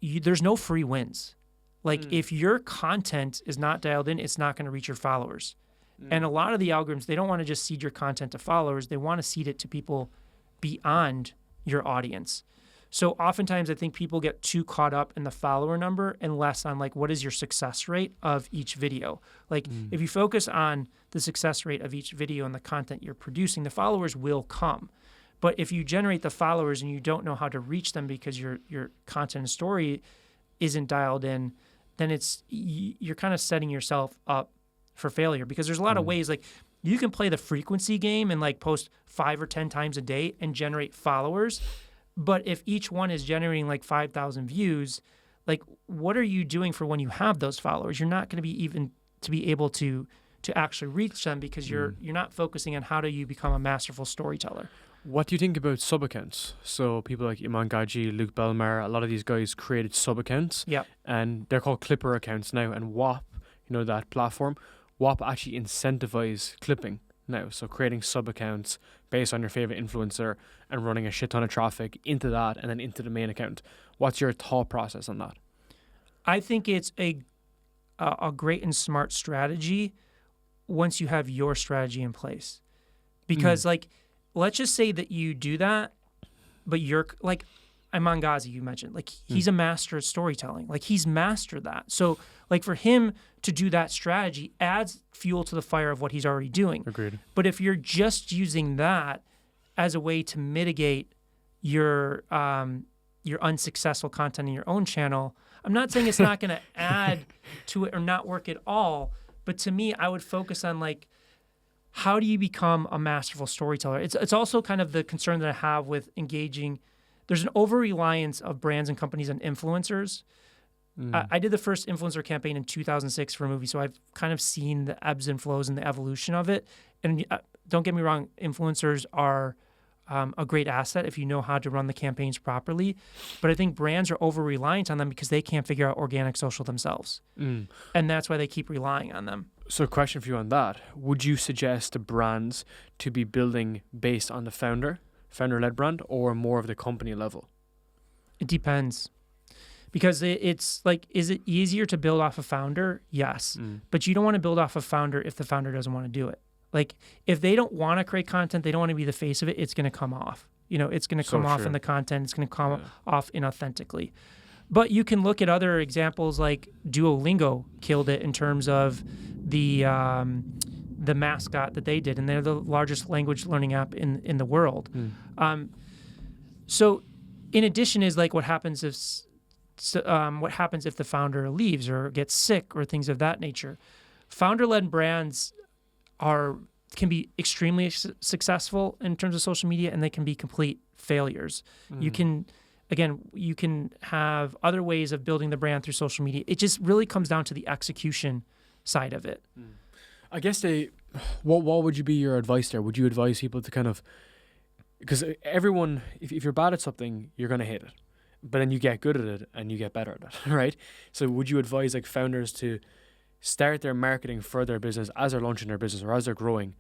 there's no free wins. Like if your content is not dialed in, it's not going to reach your followers. And a lot of the algorithms, they don't want to just seed your content to followers. They want to seed it to people beyond your audience. So oftentimes I think people get too caught up in the follower number and less on like, what is your success rate of each video? Like if you focus on the success rate of each video and the content you're producing, the followers will come. But if you generate the followers and you don't know how to reach them because your content and story isn't dialed in, then you're kind of setting yourself up for failure, because there's a lot of ways. Like you can play the frequency game and like post 5 or 10 times a day and generate followers. But if each one is generating like 5,000 views, like what are you doing for when you have those followers? You're not going to be able to actually reach them, because you're not focusing on how do you become a masterful storyteller. What do you think about sub-accounts? So people like Iman Gaji, Luke Belmar, a lot of these guys created sub-accounts. Yeah. And they're called Clipper accounts now. And WAP, that platform, WAP actually incentivize clipping now. So creating sub-accounts based on your favorite influencer and running a shit ton of traffic into that and then into the main account. What's your thought process on that? I think it's a great and smart strategy once you have your strategy in place. Because like, let's just say that you do that, but you're like, Iman Ghazi, you mentioned, like he's a master at storytelling. Like he's mastered that. So like for him to do that strategy adds fuel to the fire of what he's already doing. Agreed. But if you're just using that as a way to mitigate your unsuccessful content in your own channel, I'm not saying it's not going to add to it or not work at all. But to me, I would focus on like, how do you become a masterful storyteller? It's also kind of the concern that I have with engaging. There's an over-reliance of brands and companies on influencers. I did the first influencer campaign in 2006 for a movie, so I've kind of seen the ebbs and flows and the evolution of it. And don't get me wrong, influencers are a great asset if you know how to run the campaigns properly. But I think brands are over-reliant on them because they can't figure out organic social themselves. And that's why they keep relying on them. So a question for you on that. Would you suggest the brands to be building based on the founder-led brand, or more of the company level? It depends. Because it's like, is it easier to build off a founder? Yes. But you don't want to build off a founder if the founder doesn't want to do it. Like, if they don't want to create content, they don't want to be the face of it, it's going to come off. You know, it's going to come off in the content. It's going to come off inauthentically. But you can look at other examples like Duolingo killed it in terms of the mascot that they did, and they're the largest language learning app in the world. So, in addition, is like what happens if the founder leaves or gets sick or things of that nature. Founder-led brands can be extremely successful in terms of social media, and they can be complete failures. You can have other ways of building the brand through social media. It just really comes down to the execution side of it. I guess what would you be your advice there? Would you advise people to kind of, because everyone, if you're bad at something, you're going to hate it, but then you get good at it and you get better at it, right? So would you advise like founders to start their marketing for their business as they're launching their business or as they're growing,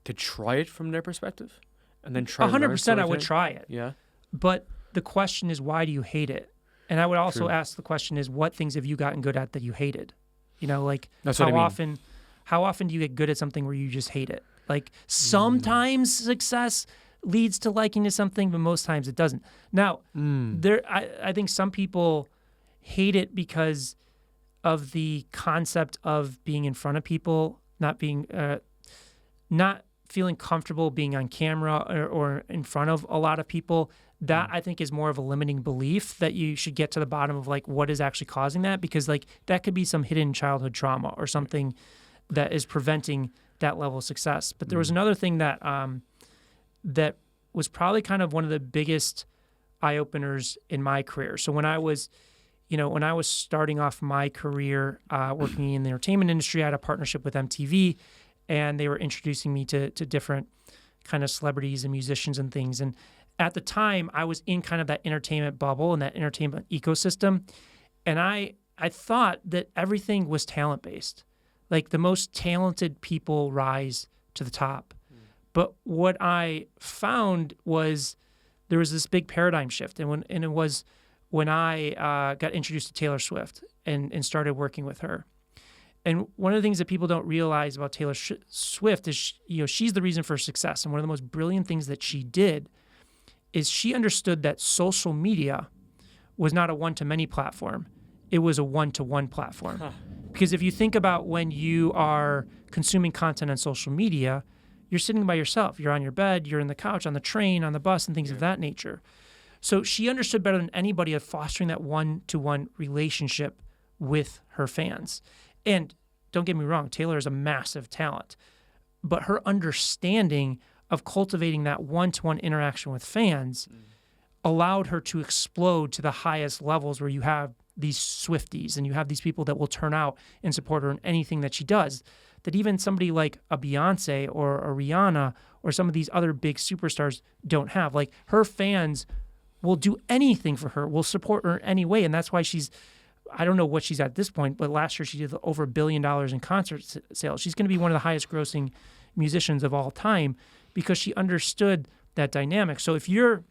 to try it from their perspective and then try 100% I would try it. Yeah. But the question is, why do you hate it? And I would also ask the question is, what things have you gotten good at that you hated? You know, like how often do you get good at something where you just hate it? Like sometimes success leads to liking to something, but most times it doesn't. Now, I think some people hate it because of the concept of being in front of people, not feeling comfortable being on camera or in front of a lot of people. That I think is more of a limiting belief that you should get to the bottom of like what is actually causing that, because like that could be some hidden childhood trauma or something that is preventing that level of success. But there was another thing that that was probably kind of one of the biggest eye openers in my career. So when I was starting off my career working in the entertainment industry, I had a partnership with MTV, and they were introducing me to different kind of celebrities and musicians and things. And at the time, I was in kind of that entertainment bubble and that entertainment ecosystem, and I thought that everything was talent-based. Like the most talented people rise to the top. But what I found was there was this big paradigm shift, and it was when I got introduced to Taylor Swift and started working with her. And one of the things that people don't realize about Taylor Swift is, she's the reason for success. And one of the most brilliant things that she did is she understood that social media was not a one-to-many platform. It was a one-to-one platform. Because if you think about when you are consuming content on social media, you're sitting by yourself. You're on your bed, you're in the couch, on the train, on the bus, and things of that nature. So she understood better than anybody of fostering that one-to-one relationship with her fans. And don't get me wrong, Taylor is a massive talent. But her understanding of cultivating that one-to-one interaction with fans allowed her to explode to the highest levels, where you have these Swifties and you have these people that will turn out and support her in anything that she does, that even somebody like a Beyonce or a Rihanna or some of these other big superstars don't have. Like, her fans will do anything for her, will support her in any way. And that's why I don't know what she's at this point, but last year she did over $1 billion in concert sales. She's going to be one of the highest grossing musicians of all time because she understood that dynamic. So if you're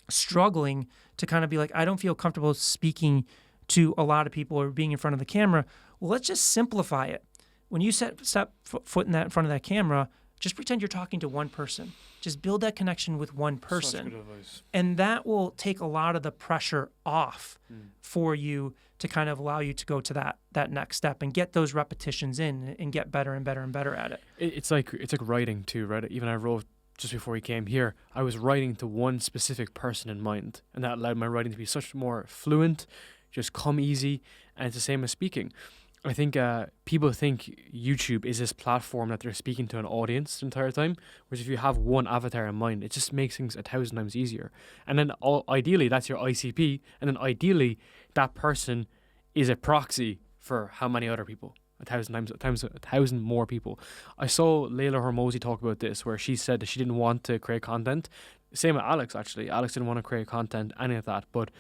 struggling to kind of be like, I don't feel comfortable speaking to a lot of people or being in front of the camera, well, let's just simplify it. when you step foot in front of that camera, just pretend you're talking to one person. Just build that connection with one person. Such good advice. And that will take a lot of the pressure off for you to kind of allow you to go to that next step and get those repetitions in and get better and better and better at it. It's like writing too, right? Even I wrote just before we came here, I was writing to one specific person in mind, and that allowed my writing to be such more fluent, just come easy, and it's the same as speaking. I think people think YouTube is this platform that they're speaking to an audience the entire time, whereas if you have one avatar in mind, it just makes things 1,000 times easier. And then ideally, that's your ICP, and then ideally, that person is a proxy for how many other people? 1,000 more people. I saw Layla Hormozi talk about this, where she said that she didn't want to create content. Same with Alex, actually. Alex didn't want to create content, any of that, but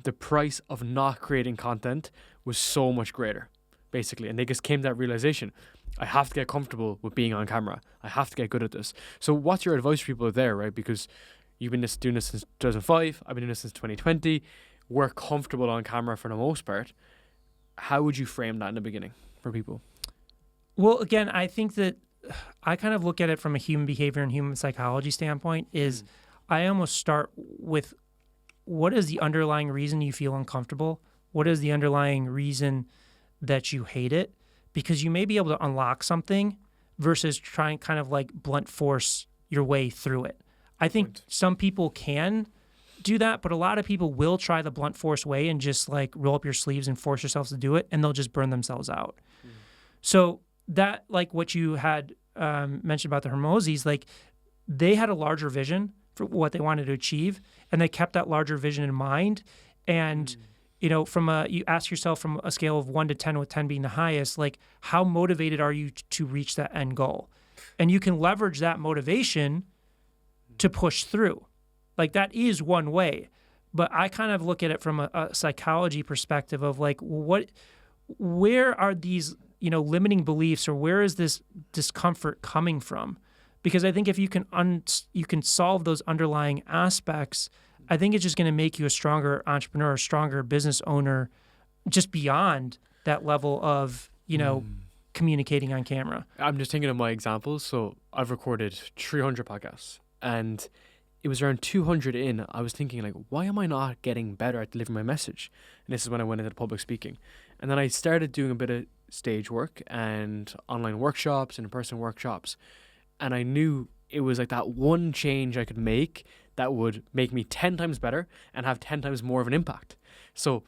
the price of not creating content was so much greater, basically. And they just came to that realization. I have to get comfortable with being on camera. I have to get good at this. So what's your advice for people there, right? Because you've been doing this since 2005. I've been doing this since 2020. We're comfortable on camera for the most part. How would you frame that in the beginning for people? Well, again, I think that I kind of look at it from a human behavior and human psychology standpoint is I almost start with what is the underlying reason you feel uncomfortable? What is the underlying reason that you hate it? Because you may be able to unlock something versus trying kind of like blunt force your way through it. I think some people can do that, but a lot of people will try the blunt force way and just like roll up your sleeves and force yourselves to do it, and they'll just burn themselves out. So that, like what you had mentioned about the Hermosis, like they had a larger vision for what they wanted to achieve, and they kept that larger vision in mind. And you know, you ask yourself from a scale of 1 to 10, with 10 being the highest, like how motivated are you to reach that end goal? And you can leverage that motivation to push through. Like that is one way. But I kind of look at it from a psychology perspective of like, where are these, you know, limiting beliefs, or where is this discomfort coming from? Because I think if you can solve those underlying aspects, I think it's just going to make you a stronger entrepreneur, a stronger business owner, just beyond that level of, you know, communicating on camera. I'm just thinking of my examples. So I've recorded 300 podcasts, and it was around 200 in. I was thinking, like, why am I not getting better at delivering my message? And this is when I went into public speaking. And then I started doing a bit of stage work and online workshops and in-person workshops. And I knew it was like that one change I could make that would make me 10 times better and have 10 times more of an impact. So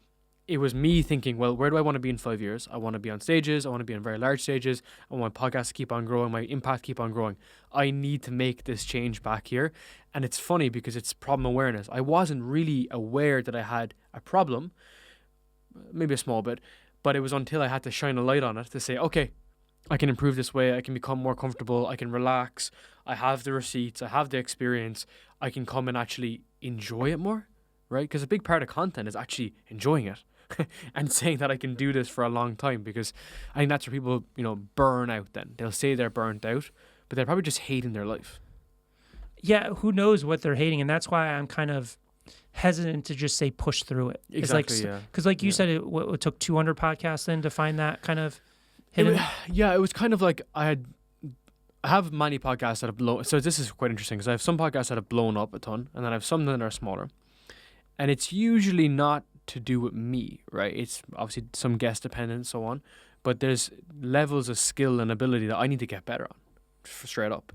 it was me thinking, well, where do I want to be in 5 years? I want to be on stages. I want to be on very large stages. I want my podcast to keep on growing, my impact keep on growing. I need to make this change back here. And it's funny because it's problem awareness. I wasn't really aware that I had a problem, maybe a small bit, but it was until I had to shine a light on it to say, okay, I can improve this way. I can become more comfortable. I can relax. I have the receipts. I have the experience. I can come and actually enjoy it more, right? Because a big part of content is actually enjoying it and saying that I can do this for a long time, because I think that's where people, you know, burn out then. They'll say they're burnt out, but they're probably just hating their life. Yeah, who knows what they're hating, and that's why I'm kind of hesitant to just say push through it. Exactly, it's like, yeah. Because like you said, it took 200 podcasts then to find that kind of hidden. It was kind of like I have many podcasts that have blown. So this is quite interesting because I have some podcasts that have blown up a ton, and then I have some that are smaller. And it's usually not to do with me, right? It's obviously some guest dependent and so on, but there's levels of skill and ability that I need to get better on, straight up.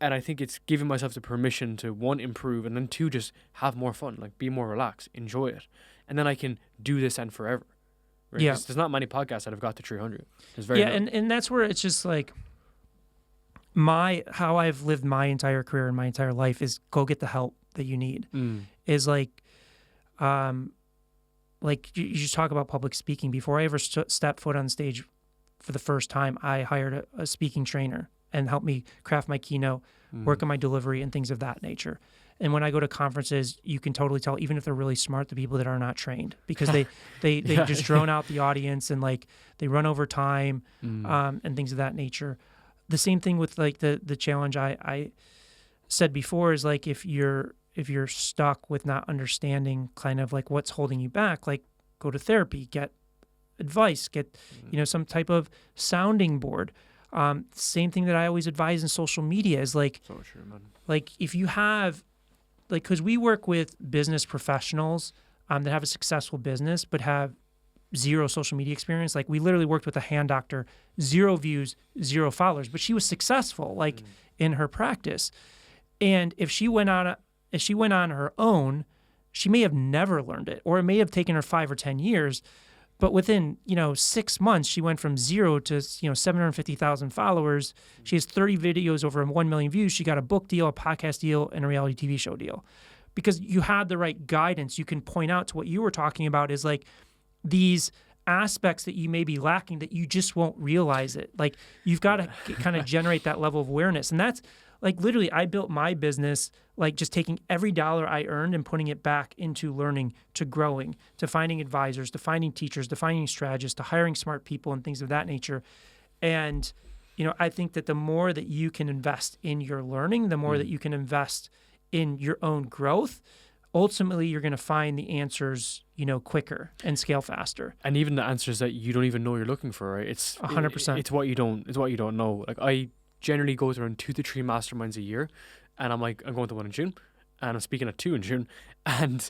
And I think it's giving myself the permission to, 1, improve, and then 2, just have more fun, like be more relaxed, enjoy it. And then I can do this and forever. Right? Yeah. There's not many podcasts that have got to 300. There's very yeah, little. and that's where it's just like how I've lived my entire career and my entire life is go get the help that you need. Is like you just talk about public speaking. Before I ever stepped foot on stage for the first time, I hired a speaking trainer and helped me craft my keynote, work on my delivery, and things of that nature. And when I go to conferences, you can totally tell, even if they're really smart, the people that are not trained, because they just drone out the audience, and like they run over time and things of that nature. The same thing with like the challenge I said before is like if you're stuck with not understanding kind of like what's holding you back, like go to therapy, get advice, get, some type of sounding board. Same thing that I always advise in social media is like, So true, man. like if you have, like, because we work with business professionals that have a successful business but have zero social media experience. Like we literally worked with a hand doctor, 0 views, 0 followers, but she was successful, like in her practice. And if she went on her own, she may have never learned it, or it may have taken her 5 or 10 years. But within, 6 months, she went from 0 to, 750,000 followers. She has 30 videos over 1 million views. She got a book deal, a podcast deal, and a reality TV show deal. Because you had the right guidance. You can point out to what you were talking about is like these aspects that you may be lacking that you just won't realize it. Like you've got to kind of generate that level of awareness. And that's like literally I built my business like just taking every dollar I earned and putting it back into learning, to growing, to finding advisors, to finding teachers, to finding strategists, to hiring smart people and things of that nature. And, I think that the more that you can invest in your learning, the more that you can invest in your own growth, ultimately you're going to find the answers, quicker and scale faster. And even the answers that you don't even know you're looking for, right? It's 100%. It's what you don't know. Like I generally go to around 2 to 3 masterminds a year, and I'm going to one in June, and I'm speaking at 2 in June, and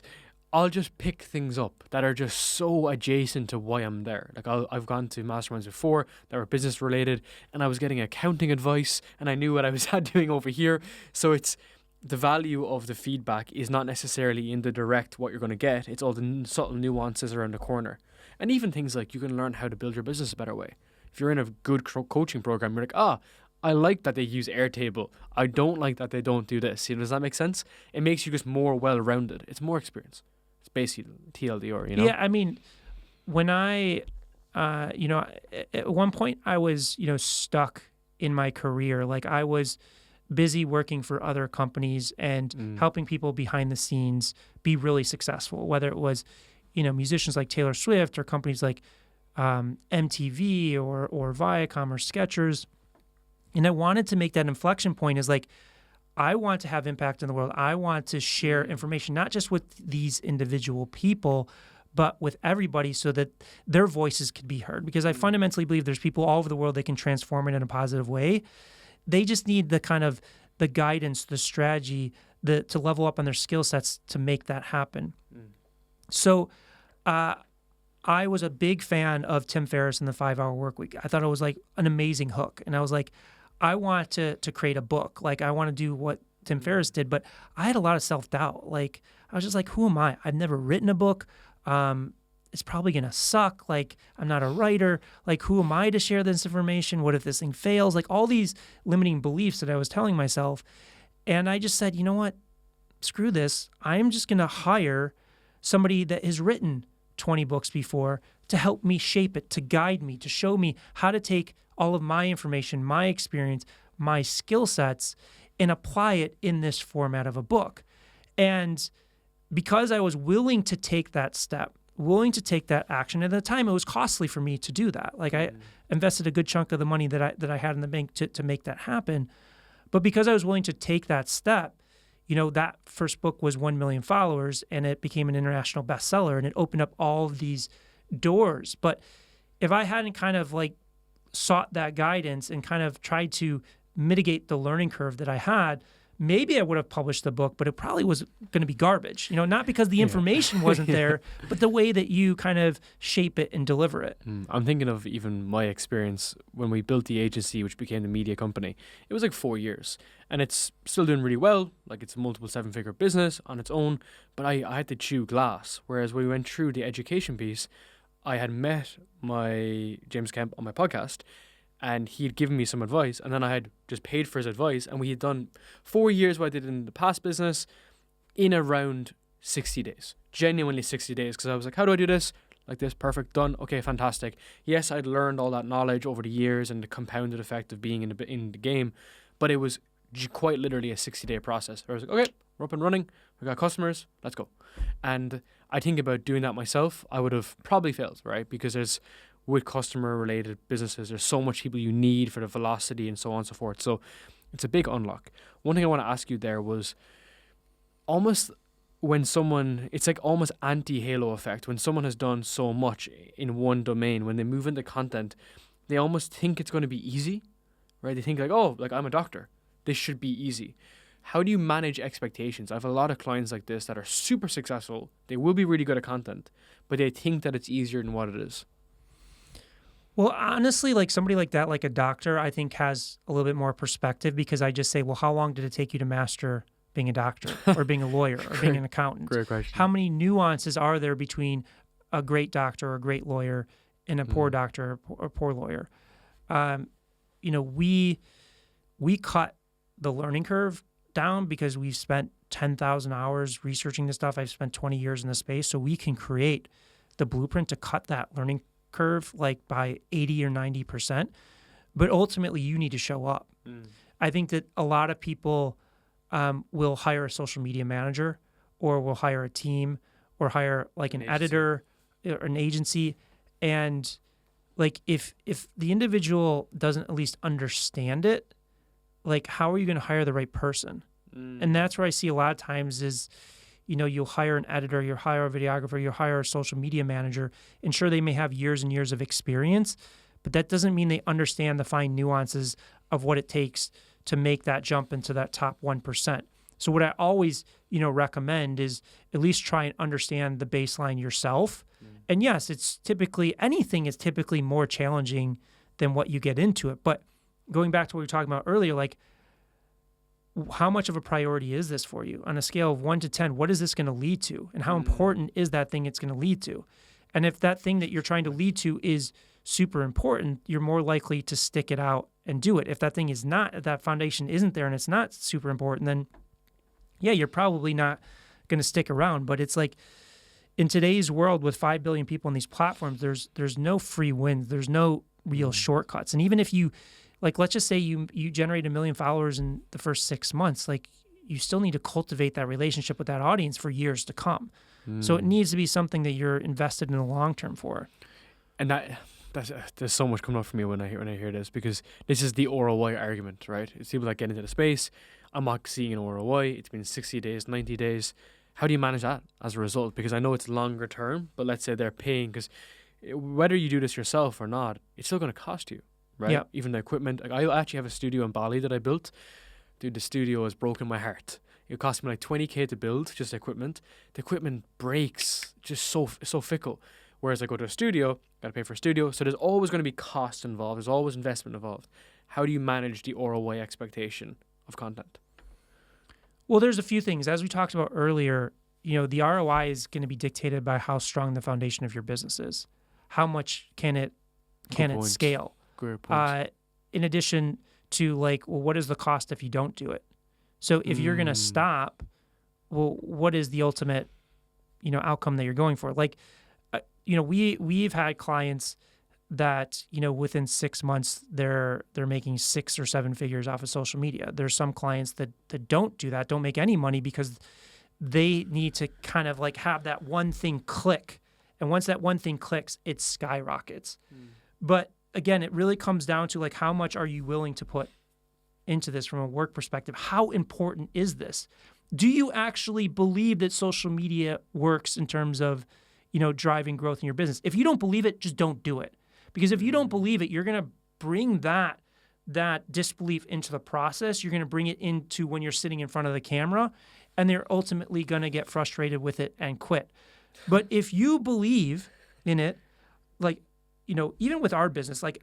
I'll just pick things up that are just so adjacent to why I'm there. Like I've gone to masterminds before that were business related, and I was getting accounting advice, and I knew what I was doing over here. So it's the value of the feedback is not necessarily in the direct what you're going to get. It's all the subtle nuances around the corner, and even things like you can learn how to build your business a better way. If you're in a good coaching program, you're like, I like that they use Airtable. I don't like that they don't do this. Does that make sense? It makes you just more well-rounded. It's more experience. It's basically TLDR, Yeah, I mean, when I, at one point I was, stuck in my career. Like I was busy working for other companies and helping people behind the scenes be really successful, whether it was, musicians like Taylor Swift or companies like MTV or Viacom or Skechers. And I wanted to make that inflection point is like, I want to have impact in the world. I want to share information, not just with these individual people, but with everybody so that their voices could be heard. Because I fundamentally believe there's people all over the world that can transform it in a positive way. They just need the kind of the guidance, the strategy, to level up on their skill sets to make that happen. So I was a big fan of Tim Ferriss and the 5-Hour Workweek. I thought it was like an amazing hook. And I was like, I want to create a book. Like I want to do what Tim Ferriss did, but I had a lot of self-doubt. Like I was just like, who am I? I've never written a book. It's probably going to suck. Like I'm not a writer. Like who am I to share this information? What if this thing fails? Like all these limiting beliefs that I was telling myself. And I just said, you know what? Screw this. I'm just going to hire somebody that has written 20 books before to help me shape it, to guide me, to show me how to take all of my information, my experience, my skill sets, and apply it in this format of a book. And because I was willing to take that step, willing to take that action, at the time it was costly for me to do that. Like I invested a good chunk of the money that I had in the bank to make that happen. But because I was willing to take that step, that first book was 1 million followers and it became an international bestseller and it opened up all of these doors. But if I hadn't kind of like sought that guidance and kind of tried to mitigate the learning curve that I had, maybe I would have published the book, but it probably was going to be garbage. Not because the information wasn't there, but the way that you kind of shape it and deliver it. I'm thinking of even my experience when we built the agency, which became the media company. It was like 4 years and it's still doing really well. Like it's a multiple 7-figure business on its own, but I had to chew glass. Whereas when we went through the education piece, I had met my James Kemp on my podcast and he had given me some advice and then I had just paid for his advice and we had done 4 years what I did in the past business in around 60 days, genuinely 60 days. Because I was like, how do I do this? Like this, perfect, done. Okay, fantastic. Yes, I'd learned all that knowledge over the years and the compounded effect of being in the game, but it was quite literally a 60-day process. I was like, okay, we're up and running. We got customers. Let's go. And I think about doing that myself, I would have probably failed, right? Because with customer-related businesses, there's so much people you need for the velocity and so on and so forth. So it's a big unlock. One thing I want to ask you there was almost when someone, it's like almost anti-halo effect. When someone has done so much in one domain, when they move into content, they almost think it's going to be easy, right? They think like, oh, like I'm a doctor, this should be easy. How do you manage expectations? I have a lot of clients like this that are super successful. They will be really good at content, but they think that it's easier than what it is. Well, honestly, like somebody like that, like a doctor, I think has a little bit more perspective, because I just say, well, how long did it take you to master being a doctor or being a lawyer or being an accountant? Great question. How many nuances are there between a great doctor or a great lawyer and a poor doctor or a poor lawyer? We cut the learning curve down because we've spent 10,000 hours researching this stuff. I've spent 20 years in the space, so we can create the blueprint to cut that learning curve like by 80 or 90%. But ultimately, you need to show up. I think that a lot of people will hire a social media manager, or will hire a team, or hire like an editor or an agency. And like if the individual doesn't at least understand it, like how are you going to hire the right person? And that's where I see a lot of times is, you'll hire an editor, you'll hire a videographer, you'll hire a social media manager, and sure, they may have years and years of experience, but that doesn't mean they understand the fine nuances of what it takes to make that jump into that top 1%. So what I always, recommend is at least try and understand the baseline yourself. And yes, anything is typically more challenging than what you get into it. But going back to what we were talking about earlier, like, how much of a priority is this for you? On a scale of 1 to 10, what is this going to lead to? And how important is that thing it's going to lead to? And if that thing that you're trying to lead to is super important, you're more likely to stick it out and do it. If that thing is not, if that foundation isn't there and it's not super important, then yeah, you're probably not going to stick around. But it's like, in today's world with 5 billion people on these platforms, there's no free wins. There's no real shortcuts. And even if you, like, let's just say you generate 1 million followers in the first 6 months, like, you still need to cultivate that relationship with that audience for years to come. So it needs to be something that you're invested in the long term for. And there's so much coming up for me when I hear this, because this is the ROI argument, right? It's people that get into the space. I'm not seeing an ROI. It's been 60 days, 90 days. How do you manage that as a result? Because I know it's longer term, but let's say they're paying, because whether you do this yourself or not, it's still going to cost you, right? Yeah. Even the equipment. Like, I actually have a studio in Bali that I built. Dude, the studio has broken my heart. It cost me like 20K to build, just equipment. The equipment breaks, just so fickle. Whereas I go to a studio, got to pay for a studio. So there's always going to be cost involved. There's always investment involved. How do you manage the ROI expectation of content? Well, there's a few things. As we talked about earlier, the ROI is going to be dictated by how strong the foundation of your business is. How much can it scale? Great point. In addition to, like, well, what is the cost if you don't do it? So if you're going to stop, well, what is the ultimate, outcome that you're going for? Like, we've had clients that, within 6 months, they're making 6 or 7 figures off of social media. There's some clients that don't do that, don't make any money, because they need to kind of like have that one thing click. And once that one thing clicks, it skyrockets. But again, it really comes down to, like, how much are you willing to put into this from a work perspective? How important is this? Do you actually believe that social media works in terms of, driving growth in your business? If you don't believe it, just don't do it. Because if you don't believe it, you're going to bring that disbelief into the process. You're going to bring it into when you're sitting in front of the camera, and they're ultimately going to get frustrated with it and quit. But if you believe in it, like, even with our business, like,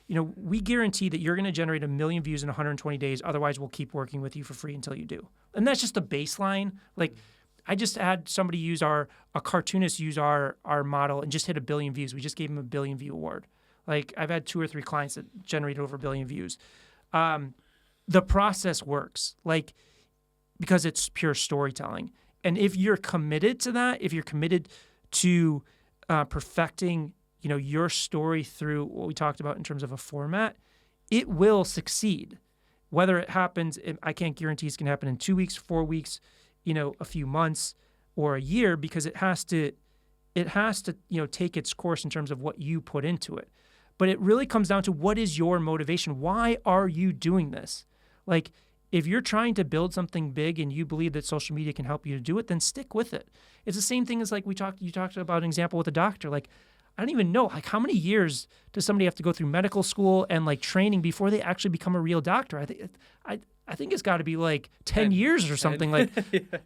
we guarantee that you're going to generate 1 million views in 120 days. Otherwise, we'll keep working with you for free until you do. And that's just the baseline. Like, I just had somebody a cartoonist use our model and just hit 1 billion views. We just gave him a 1 billion view award. Like, I've had 2 or 3 clients that generated over 1 billion views. The process works, like, because it's pure storytelling. And if you're committed to that, if you're committed to perfecting, your story through what we talked about in terms of a format, it will succeed. Whether it happens, I can't guarantee it's going to happen in 2 weeks, 4 weeks, a few months, or a year, because it has to, take its course in terms of what you put into it. But it really comes down to, what is your motivation? Why are you doing this? Like, if you're trying to build something big and you believe that social media can help you to do it, then stick with it. It's the same thing as like you talked about an example with a doctor. Like, I don't even know, like, how many years does somebody have to go through medical school and like training before they actually become a real doctor? I think it's got to be like 10 years or something. Like,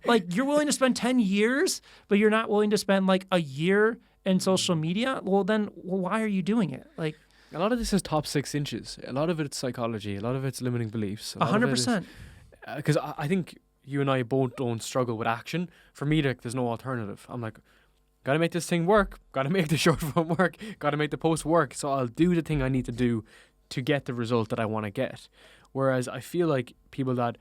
like you're willing to spend 10 years, but you're not willing to spend like a year in social media. Well, why are you doing it? Like, a lot of this is top 6 inches. A lot of it's psychology. A lot of it's limiting beliefs. 100%. Because I think you and I both don't struggle with action. For me, like, there's no alternative. I'm like, got to make this thing work. Got to make the short form work. Got to make the post work. So I'll do the thing I need to do to get the result that I want to get. Whereas I feel like people that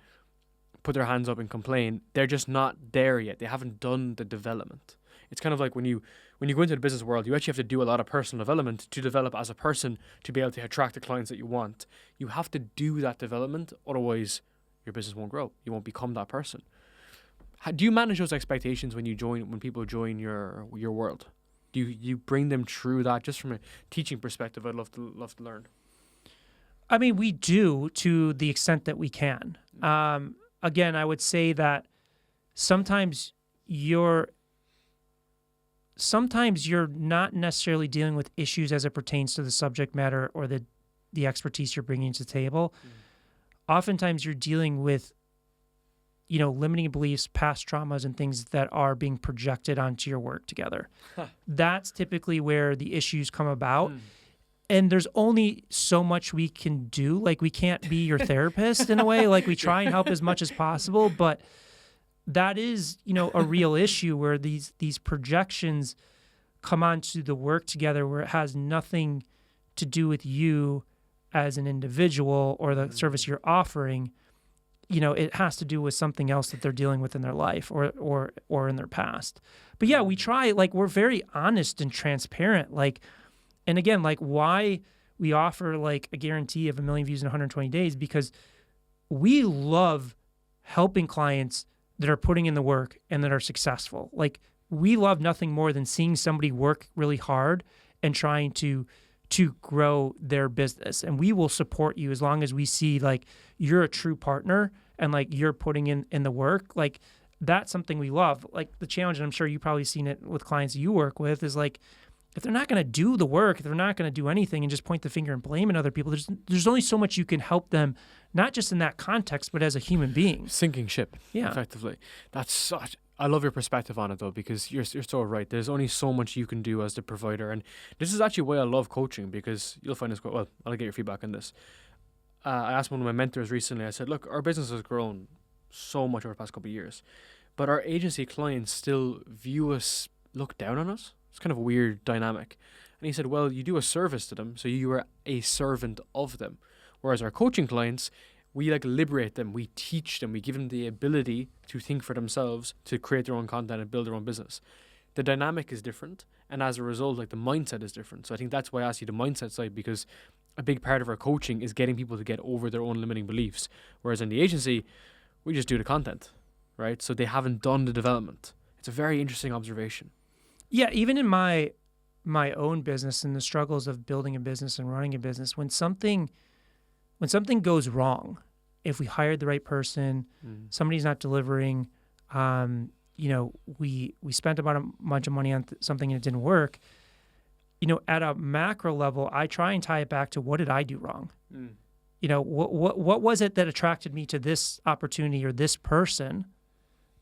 put their hands up and complain, they're just not there yet. They haven't done the development. It's kind of like when you go into the business world, you actually have to do a lot of personal development to develop as a person to be able to attract the clients that you want. You have to do that development, otherwise your business won't grow. You won't become that person. Do you manage those expectations when people join your world? Do you bring them through that? Just from a teaching perspective, I'd love to learn. I mean, we do to the extent that we can. Again, I would say that sometimes you're not necessarily dealing with issues as it pertains to the subject matter or the expertise you're bringing to the table. Oftentimes you're dealing with, limiting beliefs, past traumas, and things that are being projected onto your work together. That's typically where the issues come about. And there's only so much we can do. Like, we can't be your therapist in a way. Like, we try and help as much as possible, but that is, a real issue where these projections come onto the work together where it has nothing to do with you as an individual or the service you're offering. It has to do with something else that they're dealing with in their life or in their past. But yeah, we try, like, we're very honest and transparent. Like, and again, like, why we offer like a guarantee of 1 million views in 120 days, because we love helping clients that are putting in the work and that are successful. Like, we love nothing more than seeing somebody work really hard and trying to grow their business. And we will support you as long as we see like you're a true partner and like you're putting in the work. Like, that's something we love. Like, the challenge, and I'm sure you've probably seen it with clients you work with, is like, if they're not going to do the work, if they're not going to do anything and just point the finger and blame at other people, there's only so much you can help them, not just in that context, but as a human being. Sinking ship, yeah, effectively. I love your perspective on it, though, because you're so right. There's only so much you can do as the provider. And this is actually why I love coaching, because you'll find this quite well. I'll get your feedback on this. I asked one of my mentors recently, I said, look, our business has grown so much over the past couple of years, but our agency clients still look down on us. It's kind of a weird dynamic. And he said, well, you do a service to them, so you are a servant of them. Whereas our coaching clients, we like liberate them, we teach them, we give them the ability to think for themselves, to create their own content and build their own business. The dynamic is different, and as a result, like, the mindset is different. So I think that's why I asked you the mindset side, because a big part of our coaching is getting people to get over their own limiting beliefs. Whereas in the agency, we just do the content, right? So they haven't done the development. It's a very interesting observation. Yeah, even in my own business and the struggles of building a business and running a business, when something goes wrong, if we hired the right person, somebody's not delivering, we spent about a bunch of money on something and it didn't work. At a macro level, I try and tie it back to, what did I do wrong? What was it that attracted me to this opportunity or this person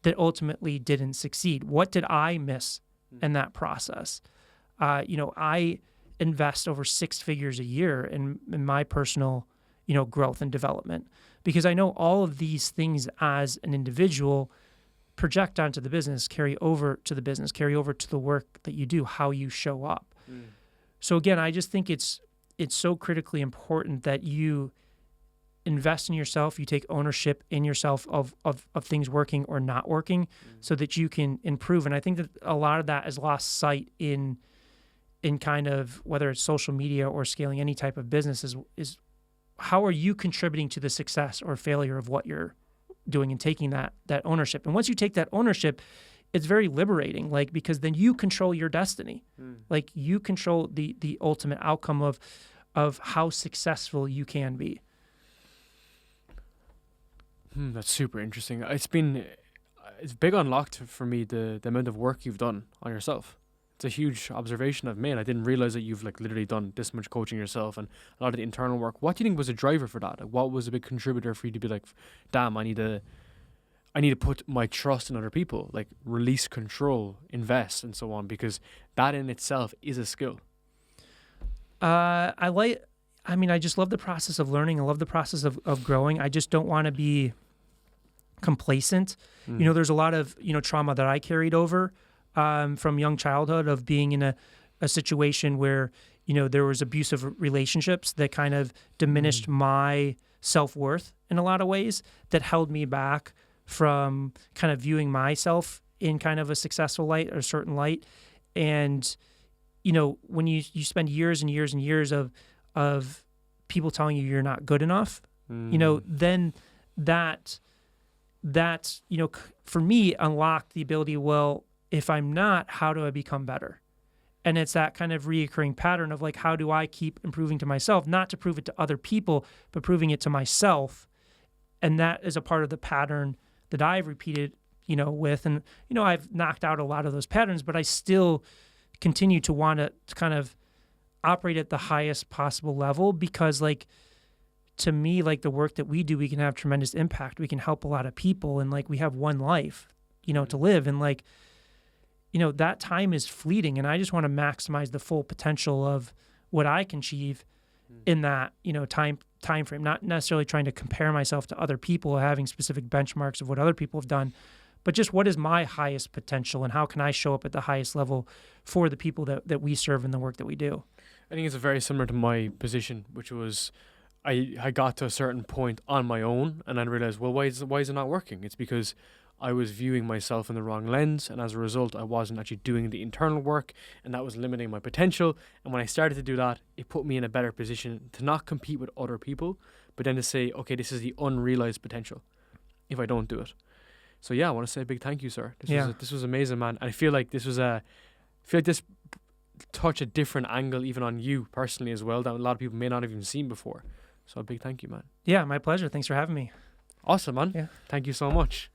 that ultimately didn't succeed? What did I miss in that process? I invest over 6 figures a year in my personal, growth and development, because I know all of these things as an individual project onto the business, carry over to the business, carry over to the work that you do, how you show up. So again, I just think it's so critically important that you invest in yourself, you take ownership in yourself of things working or not working, so that you can improve. And I think that a lot of that is lost sight in kind of, whether it's social media or scaling any type of business, is how are you contributing to the success or failure of what you're doing, and taking that ownership. And once you take that ownership, it's very liberating, like, because then you control your destiny. Like, you control the ultimate outcome of how successful you can be. That's super interesting. It's big unlocked for me, the amount of work you've done on yourself. It's a huge observation I've made. I didn't realize that you've like literally done this much coaching yourself and a lot of the internal work. What do you think was a driver for that? Like, what was a big contributor for you to be like, damn, I need to put my trust in other people, like release control, invest, and so on, because that in itself is a skill. I just love the process of learning. I love the process of growing. I just don't want to be complacent. There's a lot of, trauma that I carried over from young childhood of being in a situation where, there was abusive relationships that kind of diminished my self-worth in a lot of ways, that held me back from kind of viewing myself in kind of a successful light or a certain light. And, when you spend years and years and years of people telling you you're not good enough, then that for me unlocked the ability, well, if I'm not, how do I become better? And it's that kind of reoccurring pattern of like, how do I keep improving to myself, not to prove it to other people, but proving it to myself. And that is a part of the pattern that I've repeated, with, and, I've knocked out a lot of those patterns, but I still continue to want to kind of operate at the highest possible level, because like, to me, like the work that we do, we can have tremendous impact. We can help a lot of people, and like we have one life, to live, and like, that time is fleeting, and I just want to maximize the full potential of what I can achieve in that, time frame, not necessarily trying to compare myself to other people, having specific benchmarks of what other people have done, but just what is my highest potential and how can I show up at the highest level for the people that we serve in the work that we do. I think it's very similar to my position, which was I got to a certain point on my own and I realized, well, why is it not working? It's because I was viewing myself in the wrong lens, and as a result, I wasn't actually doing the internal work, and that was limiting my potential. And when I started to do that, it put me in a better position to not compete with other people, but then to say, okay, this is the unrealized potential if I don't do it. So yeah, I want to say a big thank you, sir. This was amazing, man. And I feel like this touched a different angle even on you personally as well that a lot of people may not have even seen before. So a big thank you, man. Yeah, my pleasure. Thanks for having me. Awesome, man. Yeah. Thank you so much.